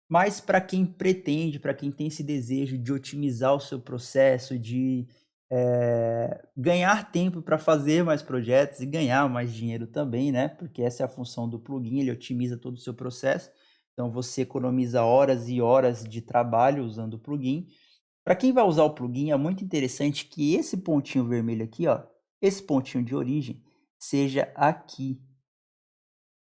mas para quem pretende, para quem tem esse desejo de otimizar o seu processo, de ganhar tempo para fazer mais projetos e ganhar mais dinheiro também, né? Porque essa é a função do plugin, ele otimiza todo o seu processo. Então você economiza horas e horas de trabalho usando o plugin. Para quem vai usar o plugin, é muito interessante que esse pontinho vermelho aqui, ó, esse pontinho de origem, seja aqui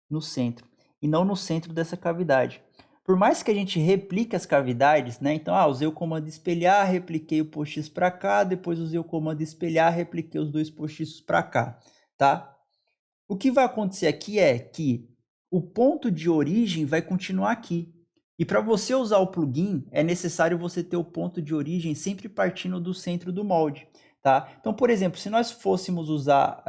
no centro e não no centro dessa cavidade. Por mais que a gente replique as cavidades, né? Então, usei o comando espelhar, repliquei o postiço para cá, depois usei o comando espelhar, repliquei os 2 postiços para cá, tá? O que vai acontecer aqui é que o ponto de origem vai continuar aqui. E para você usar o plugin, é necessário você ter o ponto de origem sempre partindo do centro do molde, tá? Então, por exemplo, se nós fôssemos usar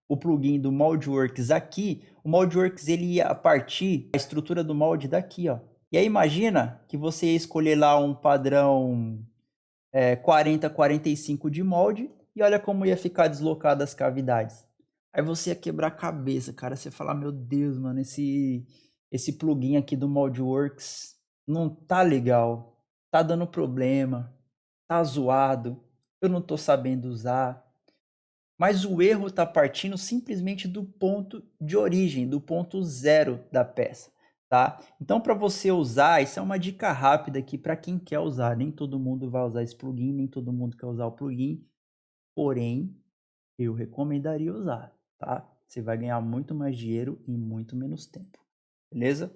o plugin do Moldworks aqui, o Moldworks ele ia partir a estrutura do molde daqui, ó. E aí imagina que você ia escolher lá um padrão 40-45 de molde e olha como ia ficar deslocado as cavidades. Aí você ia quebrar a cabeça, cara. Você ia falar, meu Deus, mano, esse plugin aqui do Moldworks não tá legal. Tá dando problema. Tá zoado. Eu não tô sabendo usar. Mas o erro está partindo simplesmente do ponto de origem, do ponto zero da peça, tá? Então, para você usar, isso é uma dica rápida aqui para quem quer usar. Nem todo mundo vai usar esse plugin, nem todo mundo quer usar o plugin, porém, eu recomendaria usar, tá? Você vai ganhar muito mais dinheiro em muito menos tempo, beleza?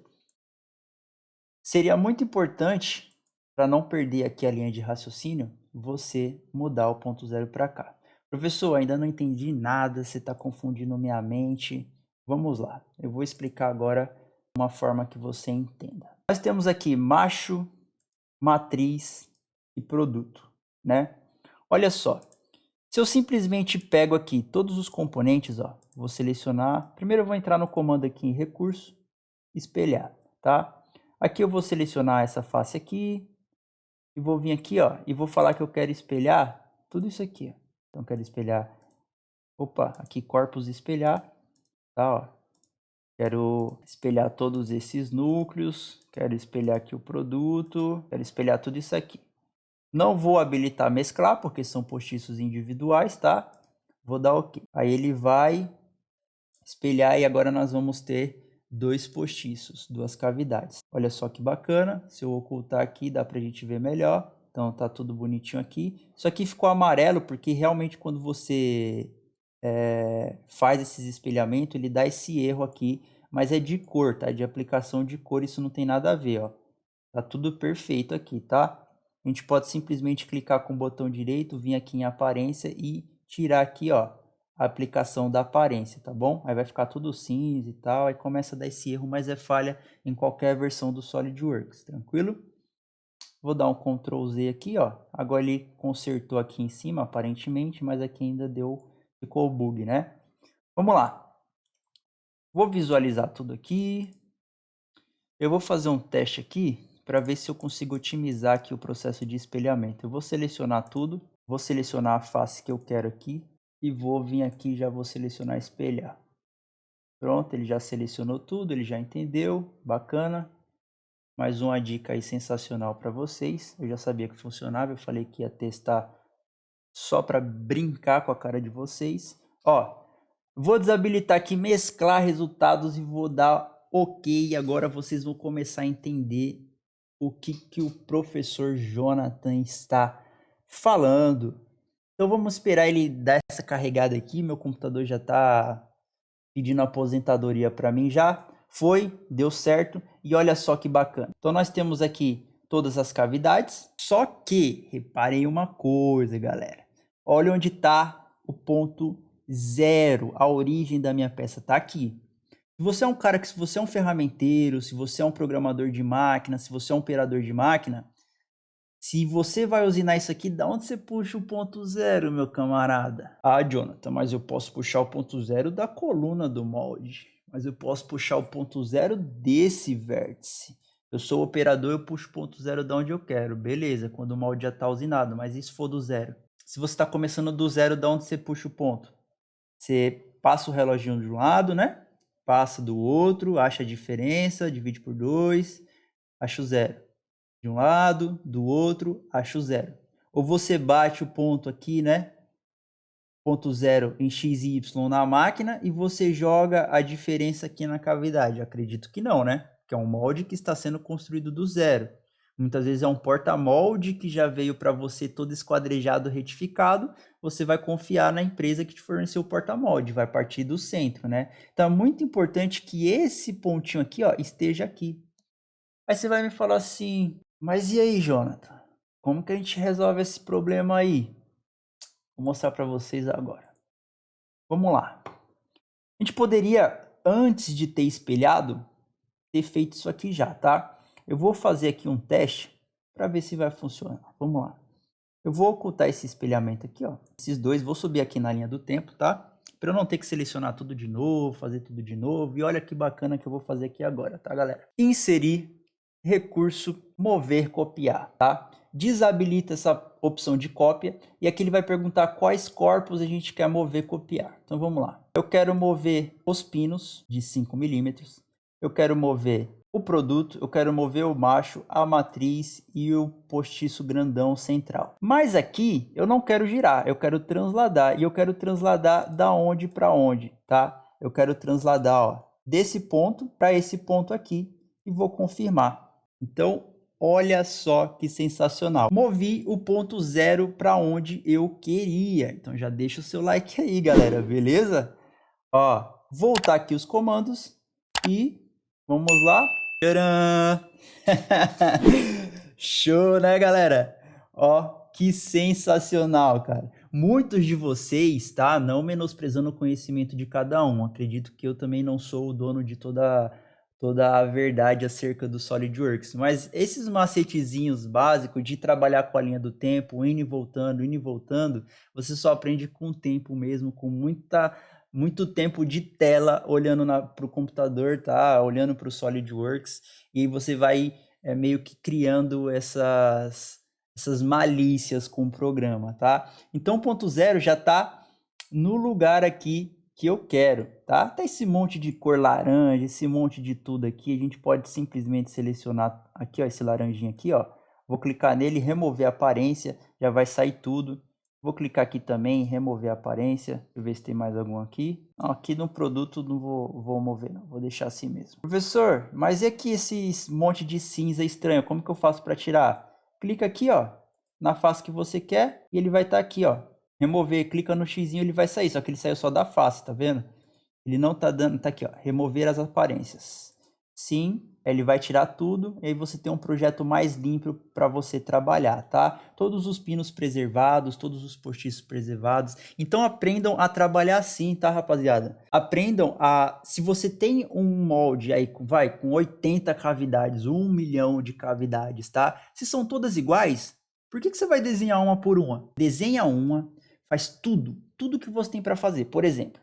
Seria muito importante, para não perder aqui a linha de raciocínio, você mudar o ponto zero para cá. Professor, ainda não entendi nada, você está confundindo minha mente. Vamos lá, eu vou explicar agora de uma forma que você entenda. Nós temos aqui macho, matriz e produto, né? Olha só, se eu simplesmente pego aqui todos os componentes, ó, vou selecionar. Primeiro eu vou entrar no comando aqui em recurso, espelhar, tá? Aqui eu vou selecionar essa face aqui e vou vir aqui, ó, e vou falar que eu quero espelhar tudo isso aqui, ó. Então eu quero espelhar, aqui corpus espelhar, tá, ó. Quero espelhar todos esses núcleos, quero espelhar aqui o produto, quero espelhar tudo isso aqui. Não vou habilitar mesclar, porque são postiços individuais, tá? Vou dar OK. Aí ele vai espelhar e agora nós vamos ter 2 postiços, 2 cavidades. Olha só que bacana, se eu ocultar aqui dá pra gente ver melhor. Então tá tudo bonitinho aqui. Isso aqui ficou amarelo porque realmente quando você faz esses espelhamentos, ele dá esse erro aqui, mas é de cor, tá? De aplicação de cor, isso não tem nada a ver, ó. Tá tudo perfeito aqui, tá? A gente pode simplesmente clicar com o botão direito, vir aqui em aparência e tirar aqui, ó, a aplicação da aparência, tá bom? Aí vai ficar tudo cinza e tal, aí começa a dar esse erro, mas é falha em qualquer versão do SolidWorks, tranquilo? Vou dar um Ctrl Z aqui, ó. Agora ele consertou aqui em cima, aparentemente, mas aqui ainda ficou o bug, né? Vamos lá. Vou visualizar tudo aqui. Eu vou fazer um teste aqui para ver se eu consigo otimizar aqui o processo de espelhamento. Eu vou selecionar tudo, vou selecionar a face que eu quero aqui e vou vir aqui e já vou selecionar espelhar. Pronto, ele já selecionou tudo, ele já entendeu, bacana. Mais uma dica aí sensacional para vocês. Eu já sabia que funcionava, eu falei que ia testar só para brincar com a cara de vocês. Ó, vou desabilitar aqui mesclar resultados e vou dar OK. Agora vocês vão começar a entender o que o professor Jonathan está falando. Então vamos esperar ele dar essa carregada aqui. Meu computador já está pedindo aposentadoria para mim já. Foi, deu certo e olha só que bacana. Então nós temos aqui todas as cavidades, só que reparem uma coisa, galera. Olha onde está o ponto zero. A origem da minha peça está aqui. Se você é um cara se você é um ferramenteiro, se você é um programador de máquina, se você é um operador de máquina, se você vai usinar isso aqui, da onde você puxa o ponto zero, meu camarada? Ah, Jonathan, mas eu posso puxar o ponto zero da coluna do molde. Mas eu posso puxar o ponto zero desse vértice. Eu sou operador, eu puxo o ponto zero de onde eu quero. Beleza, quando o molde já está usinado, mas e se for do zero? Se você está começando do zero, de onde você puxa o ponto? Você passa o reloginho de um lado, né? Passa do outro, acha a diferença, divide por 2, acha o zero. De um lado, do outro, acha o zero. Ou você bate o ponto aqui, né? Ponto zero em x e y na máquina e você joga a diferença aqui na cavidade. Acredito que não, né? Que é um molde que está sendo construído do zero. Muitas vezes é um porta-molde que já veio para você todo esquadrejado, retificado. Você vai confiar na empresa que te forneceu o porta-molde, vai partir do centro, né? Então é muito importante que esse pontinho aqui, ó, esteja aqui. Aí você vai me falar assim, mas e aí, Jonathan? Como que a gente resolve esse problema aí? Vou mostrar para vocês agora. Vamos lá. A gente poderia, antes de ter espelhado, ter feito isso aqui já, tá? Eu vou fazer aqui um teste para ver se vai funcionar. Vamos lá. Eu vou ocultar esse espelhamento aqui, ó. Esses dois, vou subir aqui na linha do tempo, tá? Para eu não ter que selecionar tudo de novo, fazer tudo de novo. E olha que bacana que eu vou fazer aqui agora, tá, galera? Inserir recurso mover copiar, tá? Desabilita essa opção de cópia e aqui ele vai perguntar quais corpos a gente quer mover copiar. Então vamos lá. Eu quero mover os pinos de 5 milímetros. Eu quero mover o produto, eu quero mover o macho, a matriz e o postiço grandão central. Mas aqui eu não quero girar, eu quero transladar. E eu quero transladar da onde para onde, tá? Eu quero transladar, ó, desse ponto para esse ponto aqui e vou confirmar. Então, olha só que sensacional. Movi o ponto zero para onde eu queria. Então já deixa o seu like aí, galera, beleza? Ó, voltar aqui os comandos e vamos lá. Tcharam! Show, né, galera? Ó, que sensacional, cara. Muitos de vocês, tá? Não menosprezando o conhecimento de cada um. Acredito que eu também não sou o dono de toda a verdade acerca do SolidWorks, mas esses macetezinhos básicos de trabalhar com a linha do tempo, indo e voltando, você só aprende com o tempo mesmo, com muito tempo de tela olhando para o computador, tá? Olhando para o SolidWorks, e aí você vai meio que criando essas malícias com o programa, tá? Então, o ponto zero já está no lugar aqui que eu quero, tá? Tá esse monte de cor laranja, esse monte de tudo aqui, a gente pode simplesmente selecionar aqui, ó, esse laranjinho aqui, ó. Vou clicar nele, remover a aparência, já vai sair tudo. Vou clicar aqui também, remover a aparência. Deixa eu ver se tem mais algum aqui. Não, aqui no produto não vou mover, não. Vou deixar assim mesmo. Professor, mas e aqui esse monte de cinza estranho? Como que eu faço para tirar? Clica aqui, ó, na face que você quer e ele vai estar aqui, ó. Remover, clica no xizinho, ele vai sair. Só que ele saiu só da face, tá vendo? Ele não tá dando, tá aqui, ó. Remover as aparências. Sim, ele vai tirar tudo e aí você tem um projeto mais limpo para você trabalhar, tá? Todos os pinos preservados, todos os postiços preservados. Então aprendam a trabalhar assim, tá, rapaziada? Aprendam a, se você tem um molde aí com 80 cavidades, 1 milhão de cavidades, tá? Se são todas iguais, por que você vai desenhar uma por uma? Desenha uma, faz tudo que você tem para fazer. Por exemplo,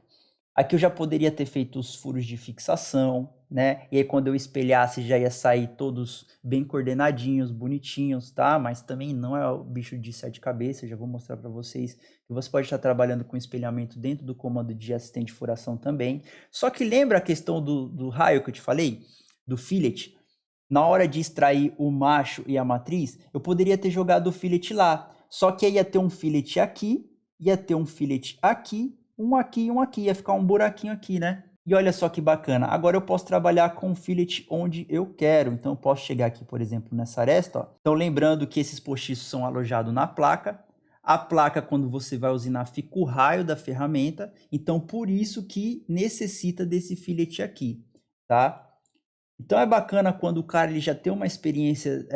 aqui eu já poderia ter feito os furos de fixação, né? E aí quando eu espelhasse já ia sair todos bem coordenadinhos, bonitinhos, tá? Mas também não é o bicho de 7 cabeças, eu já vou mostrar para vocês que você pode estar trabalhando com espelhamento dentro do comando de assistente de furação também. Só que lembra a questão do raio que eu te falei? Do fillet? Na hora de extrair o macho e a matriz, eu poderia ter jogado o fillet lá. Só que aí ia ter um fillet aqui, ia ter um fillet aqui, um aqui e um aqui. Ia ficar um buraquinho aqui, né? E olha só que bacana. Agora eu posso trabalhar com o fillet onde eu quero. Então eu posso chegar aqui, por exemplo, nessa aresta. Ó. Então lembrando que esses postiços são alojados na placa. A placa, quando você vai usinar, fica o raio da ferramenta. Então por isso que necessita desse fillet aqui, tá? Então é bacana quando o cara ele já tem uma experiência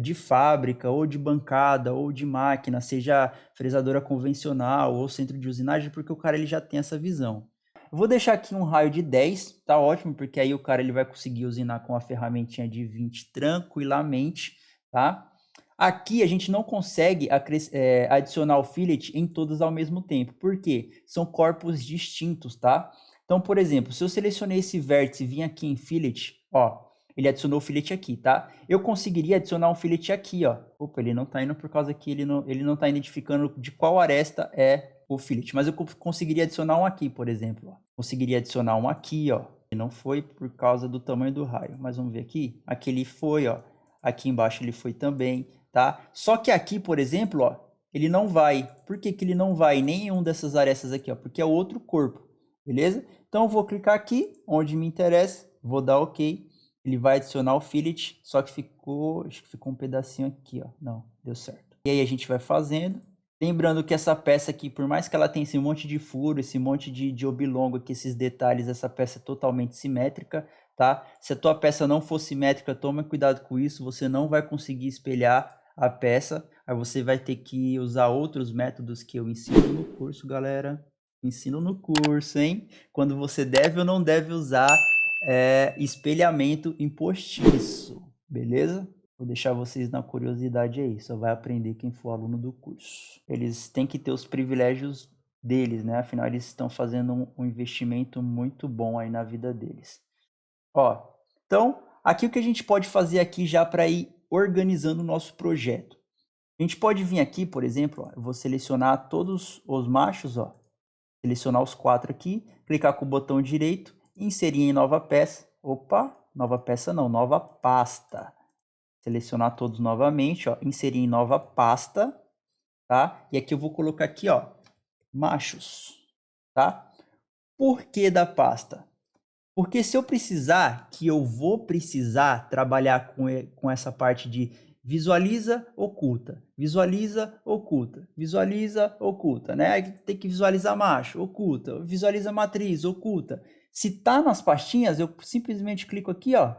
de fábrica, ou de bancada, ou de máquina, seja fresadora convencional ou centro de usinagem, porque o cara ele já tem essa visão. Eu vou deixar aqui um raio de 10, tá ótimo, porque aí o cara ele vai conseguir usinar com a ferramentinha de 20 tranquilamente, tá? Aqui a gente não consegue adicionar o fillet em todas ao mesmo tempo, por quê? São corpos distintos, tá? Então, por exemplo, se eu selecionei esse vértice e vim aqui em fillet, ó, ele adicionou o fillet aqui, tá? Eu conseguiria adicionar um fillet aqui, ó. Opa, ele não tá indo por causa que ele não tá identificando de qual aresta é o fillet, mas eu conseguiria adicionar um aqui, por exemplo, ó. Conseguiria adicionar um aqui, ó. E não foi por causa do tamanho do raio, mas vamos ver aqui. Aqui ele foi, ó. Aqui embaixo ele foi também, tá? Só que aqui, por exemplo, ó, ele não vai. Por que que ele não vai em nenhum dessas arestas aqui, ó? Porque é outro corpo, beleza? Então eu vou clicar aqui, onde me interessa, vou dar OK. Ele vai adicionar o fillet, só que acho que ficou um pedacinho aqui, ó. Não, deu certo. E aí a gente vai fazendo. Lembrando que essa peça aqui, por mais que ela tenha esse monte de furo, esse monte de oblongo aqui, esses detalhes, essa peça é totalmente simétrica, tá? Se a tua peça não for simétrica, toma cuidado com isso, você não vai conseguir espelhar a peça, aí você vai ter que usar outros métodos que eu ensino no curso, galera. Ensino no curso, hein? Quando você deve ou não deve usar espelhamento em postiço, beleza? Vou deixar vocês na curiosidade aí, só vai aprender quem for aluno do curso. Eles têm que ter os privilégios deles, né? Afinal, eles estão fazendo um investimento muito bom aí na vida deles. Ó, então, aqui o que a gente pode fazer aqui já para ir organizando o nosso projeto. A gente pode vir aqui, por exemplo, ó, eu vou selecionar todos os machos, ó, selecionar os 4 aqui, clicar com o botão direito, inserir em nova peça. Opa, nova peça não, nova pasta. Selecionar todos novamente, ó, inserir em nova pasta, tá? E aqui eu vou colocar aqui, ó, machos, tá? Por que da pasta? Porque se eu precisar, que eu vou precisar trabalhar com essa parte de visualiza, oculta, visualiza, oculta, visualiza, oculta, né? Aí tem que visualizar macho, oculta, visualiza matriz, oculta. Se tá nas pastinhas, eu simplesmente clico aqui, ó,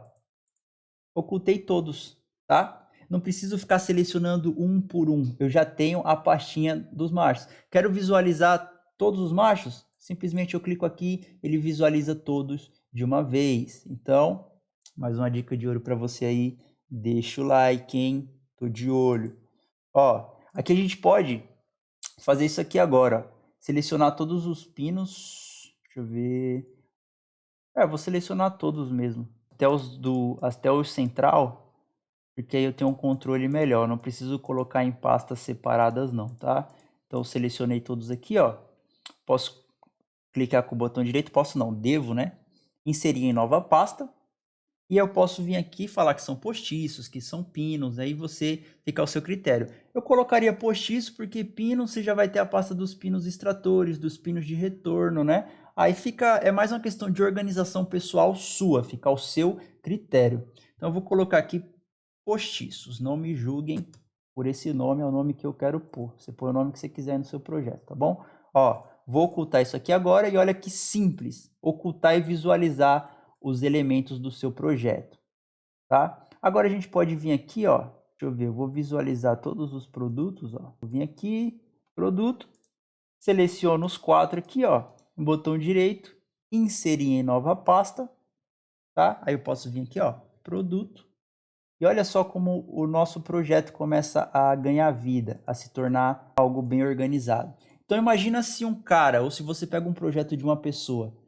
ocultei todos, tá? Não preciso ficar selecionando um por um. Eu já tenho a pastinha dos machos. Quero visualizar todos os machos? Simplesmente eu clico aqui, ele visualiza todos de uma vez. Então, mais uma dica de ouro para você aí. Deixa o like, hein? Tô de olho. Ó, aqui a gente pode fazer isso aqui agora. Selecionar todos os pinos. Deixa eu ver. Vou selecionar todos mesmo. Até o central, porque aí eu tenho um controle melhor. Não preciso colocar em pastas separadas não, tá? Então eu selecionei todos aqui, ó. Posso clicar com o botão direito, posso não, devo, né? Inserir em nova pasta. E eu posso vir aqui e falar que são postiços, que são pinos, aí você fica ao seu critério. Eu colocaria postiço porque pino você já vai ter a pasta dos pinos extratores, dos pinos de retorno, né? Aí é mais uma questão de organização pessoal sua, fica ao seu critério. Então eu vou colocar aqui postiços, não me julguem por esse nome, é o nome que eu quero pôr. Você põe o nome que você quiser no seu projeto, tá bom? Ó, vou ocultar isso aqui agora e olha que simples, ocultar e visualizar os elementos do seu projeto, tá? Agora a gente pode vir aqui, ó, deixa eu ver, eu vou visualizar todos os produtos, ó. Vou vir aqui, produto, seleciono os 4 aqui, ó, botão direito, inserir em nova pasta, tá? Aí eu posso vir aqui, ó, produto. E olha só como o nosso projeto começa a ganhar vida, a se tornar algo bem organizado. Então imagina se um cara, ou se você pega um projeto de uma pessoa,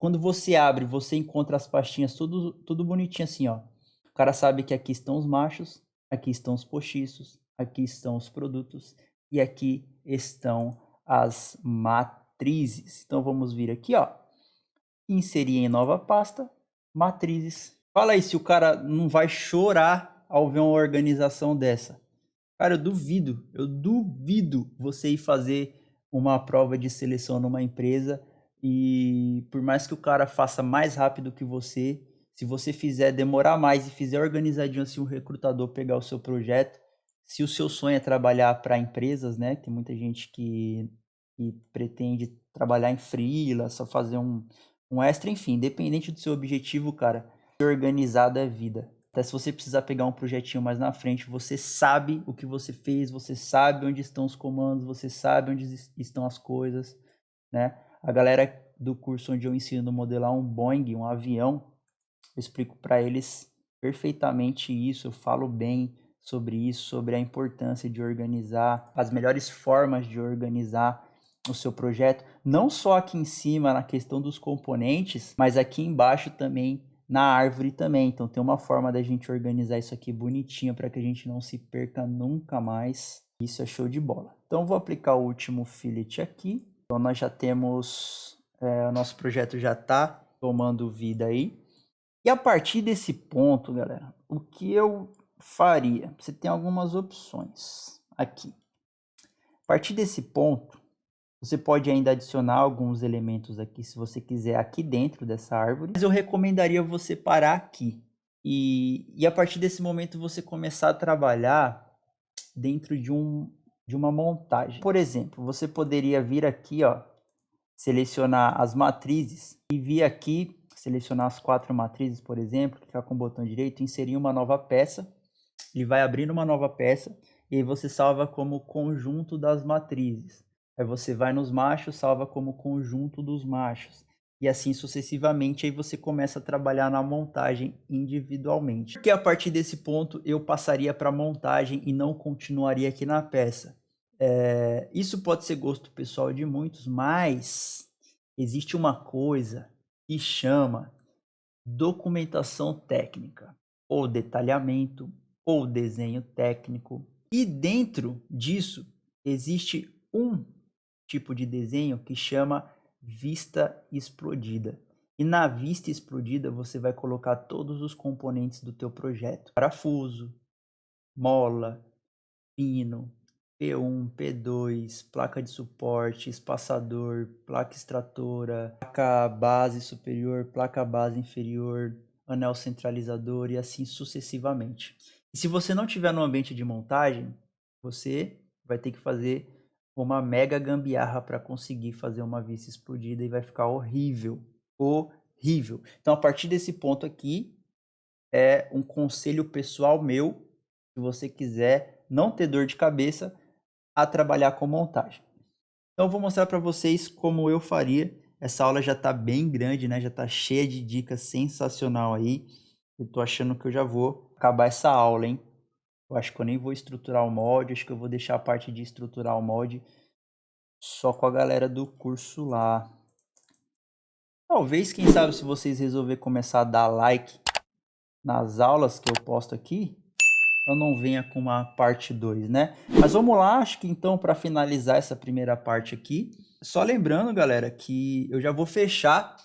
quando você abre, você encontra as pastinhas tudo bonitinho assim, ó. O cara sabe que aqui estão os machos, aqui estão os postiços, aqui estão os produtos e aqui estão as matrizes. Então vamos vir aqui, ó, inserir em nova pasta, matrizes. Fala aí se o cara não vai chorar ao ver uma organização dessa. Cara, eu duvido você ir fazer uma prova de seleção numa empresa e por mais que o cara faça mais rápido que você, se você fizer demorar mais e fizer organizadinho assim, o recrutador pegar o seu projeto, se o seu sonho é trabalhar para empresas, né? Tem muita gente que pretende trabalhar em freela, só fazer um extra, enfim, independente do seu objetivo, cara, Organizado é vida. Até se você precisar pegar um projetinho mais na frente, você sabe o que você fez, você sabe onde estão os comandos, você sabe onde estão as coisas, né? A galera do curso onde eu ensino a modelar um Boeing, um avião, eu explico para eles perfeitamente isso, eu falo bem sobre isso, sobre a importância de organizar, as melhores formas de organizar o seu projeto, não só aqui em cima na questão dos componentes, mas aqui embaixo também na árvore também. Então tem uma forma da gente organizar isso aqui bonitinho para que a gente não se perca nunca mais. Isso é show de bola. Então vou aplicar o último fillet aqui. Então nós já temos, o nosso projeto já está tomando vida aí. E a partir desse ponto, galera, o que eu faria? Você tem algumas opções aqui. A partir desse ponto, você pode ainda adicionar alguns elementos aqui, se você quiser, aqui dentro dessa árvore. Mas eu recomendaria você parar aqui. E a partir desse momento, você começar a trabalhar dentro de uma montagem. Por exemplo, você poderia vir aqui, ó, selecionar as matrizes e vir aqui, selecionar as 4 matrizes, por exemplo, clicar com o botão direito, inserir uma nova peça. Ele vai abrir uma nova peça e aí você salva como conjunto das matrizes. Aí você vai nos machos, salva como conjunto dos machos. E assim sucessivamente, aí você começa a trabalhar na montagem individualmente. Porque a partir desse ponto eu passaria para a montagem e não continuaria aqui na peça. Isso pode ser gosto pessoal de muitos, mas existe uma coisa que chama documentação técnica, ou detalhamento, ou desenho técnico. E dentro disso existe um tipo de desenho que chama vista explodida. E na vista explodida você vai colocar todos os componentes do teu projeto: parafuso, mola, pino, P1, P2, placa de suporte, espaçador, placa extratora, placa base superior, placa base inferior, anel centralizador e assim sucessivamente. E se você não tiver no ambiente de montagem, você vai ter que fazer uma mega gambiarra para conseguir fazer uma vista explodida e vai ficar horrível, horrível. Então, a partir desse ponto aqui, é um conselho pessoal meu, se você quiser não ter dor de cabeça a trabalhar com montagem. Então eu vou mostrar para vocês como eu faria. Essa aula já está bem grande, né? Já está cheia de dicas sensacional aí. Eu tô achando que eu já vou acabar essa aula, hein? Eu acho que eu nem vou estruturar o molde, acho que eu vou deixar a parte de estruturar o molde só com a galera do curso lá. Talvez, quem sabe, se vocês resolverem começar a dar like nas aulas que eu posto aqui, eu não venha com uma parte 2, né? Mas vamos lá, acho que então para finalizar essa primeira parte aqui, só lembrando, galera, que eu já vou fechar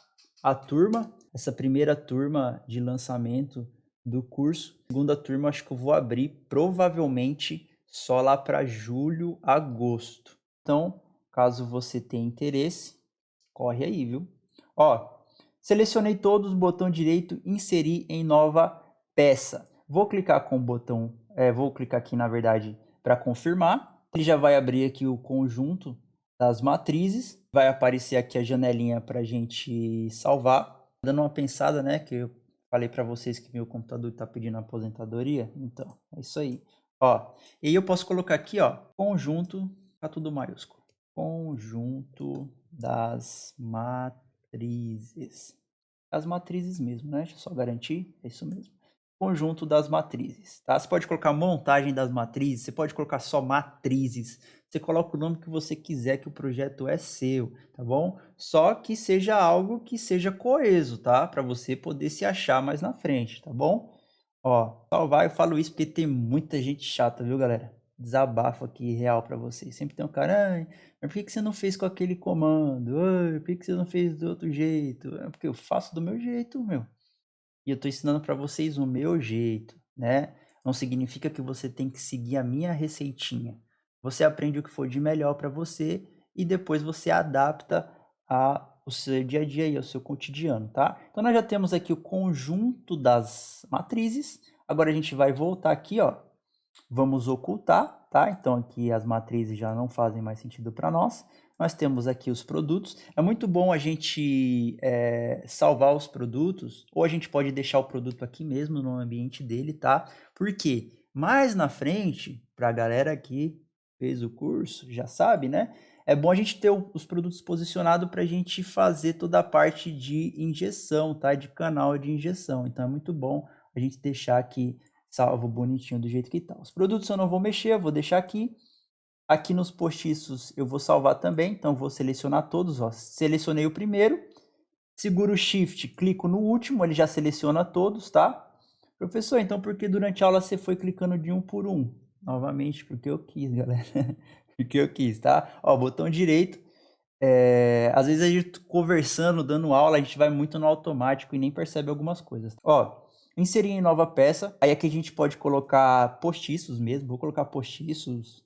a turma, essa primeira turma de lançamento do curso. Segunda turma acho que eu vou abrir provavelmente só lá para julho, agosto. Então, caso você tenha interesse, corre aí, viu? Ó, selecionei todos, botão direito, inserir em nova peça. Vou clicar com o botão, vou clicar aqui na verdade para confirmar. Ele já vai abrir aqui o conjunto das matrizes. Vai aparecer aqui a janelinha para a gente salvar. Dando uma pensada, né, que eu falei para vocês que meu computador está pedindo aposentadoria. Então, é isso aí. Ó, e aí eu posso colocar aqui, ó, conjunto, tá tudo maiúsculo. Conjunto das matrizes. As matrizes mesmo, né? Deixa eu só garantir, é isso mesmo. Conjunto das matrizes, tá? Você pode colocar montagem das matrizes, você pode colocar só matrizes, você coloca o nome que você quiser, que o projeto é seu, tá bom? Só que seja algo que seja coeso, tá? Para você poder se achar mais na frente, tá bom? Ó, salvar, eu falo isso porque tem muita gente chata, viu, galera? Desabafo aqui real para vocês. Sempre tem um cara, ai, mas por que você não fez com aquele comando? Ai, por que você não fez do outro jeito? É porque eu faço do meu jeito, meu. E eu estou ensinando para vocês o meu jeito, né? Não significa que você tem que seguir a minha receitinha. Você aprende o que for de melhor para você e depois você adapta ao seu dia a dia e ao seu cotidiano, tá? Então nós já temos aqui o conjunto das matrizes. Agora a gente vai voltar aqui, ó. Vamos ocultar, tá? Então aqui as matrizes já não fazem mais sentido para nós. nós temos aqui os produtos. É muito bom a gente salvar os produtos, ou a gente pode deixar o produto aqui mesmo no ambiente dele, tá? Porque mais na frente, para a galera que fez o curso, já sabe, né? É bom a gente ter os produtos posicionados para a gente fazer toda a parte de injeção, tá? De canal de injeção. Então é muito bom a gente deixar aqui salvo bonitinho do jeito que tá. Os produtos eu não vou mexer, eu vou deixar aqui. Aqui nos postiços eu vou salvar também, então vou selecionar todos, ó. Selecionei o primeiro, seguro o Shift, clico no último, ele já seleciona todos, tá? Professor, então por que durante a aula você foi clicando de um por um? Novamente, porque eu quis, galera. Porque eu quis, tá? Ó, botão direito. Às vezes a gente conversando, dando aula, a gente vai muito no automático e nem percebe algumas coisas. Ó, inserir em nova peça. Aí aqui a gente pode colocar postiços mesmo. Vou colocar postiços,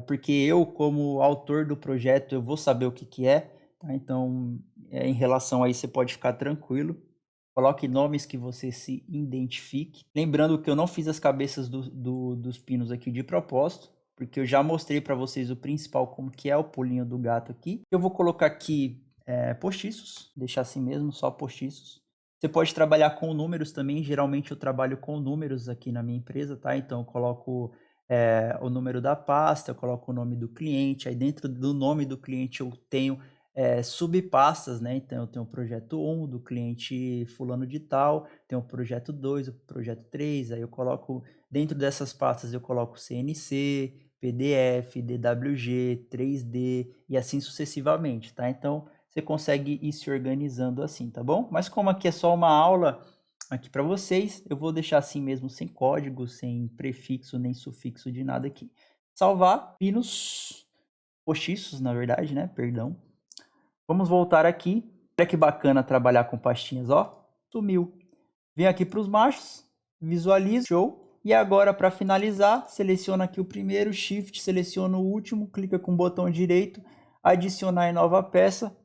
porque eu, como autor do projeto, eu vou saber o que que é. Tá? Então, em relação a isso, você pode ficar tranquilo. Coloque nomes que você se identifique. Lembrando que eu não fiz as cabeças dos pinos aqui de propósito, porque eu já mostrei para vocês o principal, como que é o pulinho do gato aqui. Eu vou colocar aqui postiços, deixar assim mesmo, só postiços. Você pode trabalhar com números também, geralmente eu trabalho com números aqui na minha empresa, tá? Então eu coloco o número da pasta, eu coloco o nome do cliente, aí dentro do nome do cliente eu tenho subpastas, né? Então eu tenho o projeto 1 do cliente fulano de tal, tenho o projeto 2, o projeto 3, aí eu coloco, dentro dessas pastas eu coloco CNC, PDF, DWG, 3D e assim sucessivamente, tá? Então você consegue ir se organizando assim, tá bom? Mas como aqui é só uma aula aqui para vocês, eu vou deixar assim mesmo, sem código, sem prefixo nem sufixo de nada aqui. Salvar, pinos postiços, na verdade, né? Perdão. Vamos voltar aqui. Olha que bacana trabalhar com pastinhas, ó. Sumiu. Vem aqui para os machos, visualiza, show. E agora, para finalizar, seleciona aqui o primeiro, Shift, seleciona o último, clica com o botão direito, adicionar em nova peça,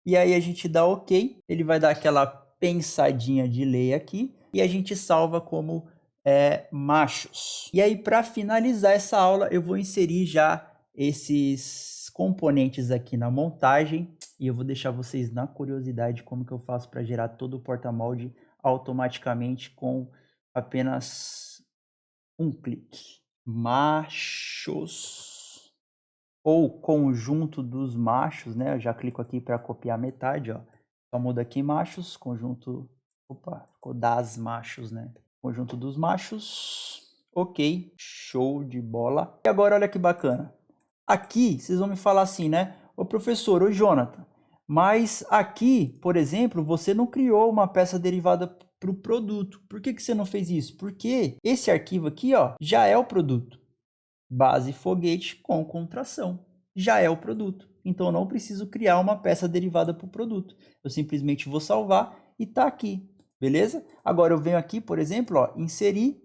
e aí a gente dá OK. Ele vai dar aquela pensadinha de lei aqui, e a gente salva como machos. E aí, para finalizar essa aula, eu vou inserir já esses componentes aqui na montagem, e eu vou deixar vocês na curiosidade como que eu faço para gerar todo o porta-molde automaticamente com apenas um clique. Machos ou conjunto dos machos, né? Eu já clico aqui para copiar metade, ó. Só muda aqui machos, conjunto, opa, ficou das machos, né? Conjunto dos machos. OK, show de bola. E agora olha que bacana. Aqui vocês vão me falar assim, né? Ô professor, ô Jonathan, mas aqui, por exemplo, você não criou uma peça derivada para o produto. Por que você não fez isso? Porque esse arquivo aqui, ó, já é o produto. Base foguete com contração. Já é o produto. Então eu não preciso criar uma peça derivada para o produto. Eu simplesmente vou salvar e tá aqui. Beleza? Agora eu venho aqui, por exemplo, ó, inserir,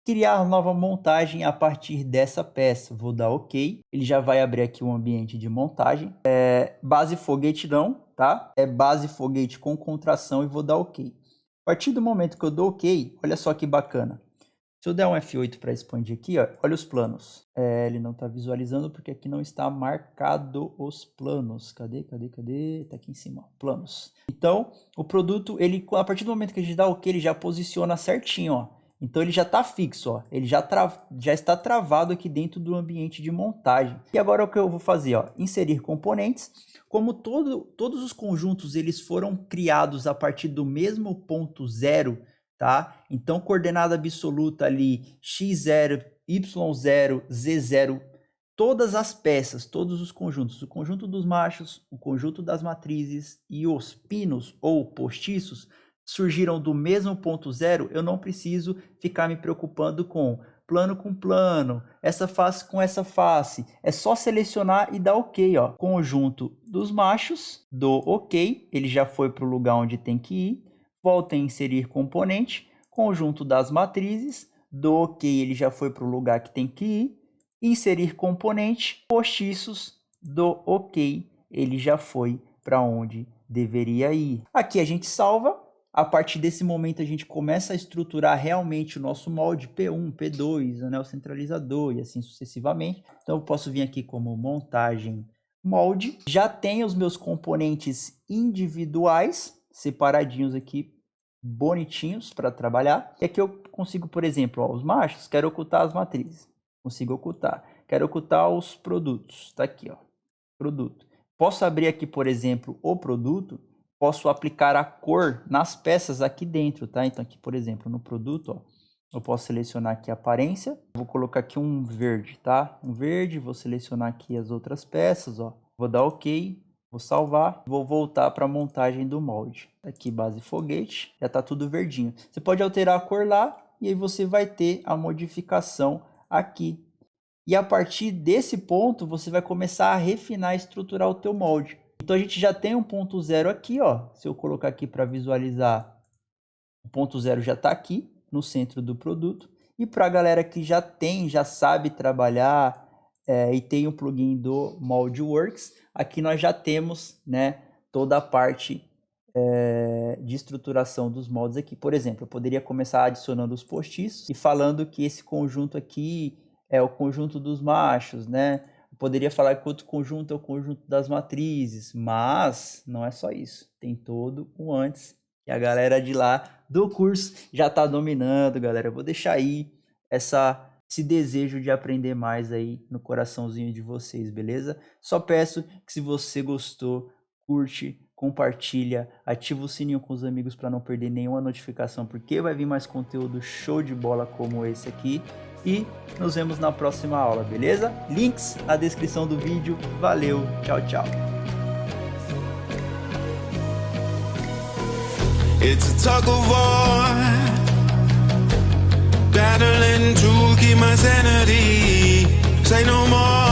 criar nova montagem a partir dessa peça. Vou dar OK. Ele já vai abrir aqui um ambiente de montagem. Base foguete não, tá? É base foguete com contração e vou dar OK. A partir do momento que eu dou OK, olha só que bacana. Se eu der um F8 para expandir aqui, ó, olha os planos. Ele não está visualizando porque aqui não está marcado os planos. Cadê? Está aqui em cima, ó, planos. Então, o produto, ele, a partir do momento que a gente dá OK, ele já posiciona certinho, ó. Então ele já está fixo, ó. Ele já está travado aqui dentro do ambiente de montagem. E agora o que eu vou fazer, ó, inserir componentes. Como todos os conjuntos eles foram criados a partir do mesmo ponto zero, tá? Então coordenada absoluta ali x0, y0, z0, todas as peças, todos os conjuntos, o conjunto dos machos, o conjunto das matrizes e os pinos ou postiços surgiram do mesmo ponto zero. Eu não preciso ficar me preocupando com plano, essa face com essa face. É só selecionar e dar OK, ó. Conjunto dos machos, dou OK, ele já foi para o lugar onde tem que ir. Volta a inserir componente, conjunto das matrizes, dou OK, ele já foi para o lugar que tem que ir. Inserir componente, postiços, dou OK, ele já foi para onde deveria ir. Aqui a gente salva. A partir desse momento a gente começa a estruturar realmente o nosso molde P1, P2, anel centralizador e assim sucessivamente. Então eu posso vir aqui como montagem molde. Já tenho os meus componentes individuais, separadinhos aqui, bonitinhos para trabalhar. E aqui eu consigo, por exemplo, ó, os machos, quero ocultar as matrizes. Consigo ocultar. Quero ocultar os produtos. Tá aqui, ó. Produto. Posso abrir aqui, por exemplo, o produto. Posso aplicar a cor nas peças aqui dentro, tá? Então aqui, por exemplo, no produto, ó, eu posso selecionar aqui a aparência. Vou colocar aqui um verde, tá? Um verde, vou selecionar aqui as outras peças, ó. Vou dar OK, vou salvar, vou voltar para a montagem do molde. Aqui, base foguete, já tá tudo verdinho. Você pode alterar a cor lá e aí você vai ter a modificação aqui. E a partir desse ponto, você vai começar a refinar e estruturar o teu molde. Então a gente já tem um ponto zero aqui, ó. Se eu colocar aqui para visualizar, o ponto zero já está aqui no centro do produto. E para a galera que já sabe trabalhar e tem o plugin do Moldworks, aqui nós já temos, né, toda a parte de estruturação dos moldes aqui. Por exemplo, eu poderia começar adicionando os postiços e falando que esse conjunto aqui é o conjunto dos machos, né? Eu poderia falar que outro conjunto é o conjunto das matrizes, mas não é só isso. Tem todo o antes, que a galera de lá do curso já está dominando, galera. Eu vou deixar aí esse desejo de aprender mais aí no coraçãozinho de vocês, beleza? Só peço que se você gostou, curte, compartilha, ativa o sininho com os amigos para não perder nenhuma notificação, porque vai vir mais conteúdo show de bola como esse aqui. E nos vemos na próxima aula, beleza? Links na descrição do vídeo. Valeu, tchau, tchau. It's a tug of war, battling to keep my sanity. Say no more.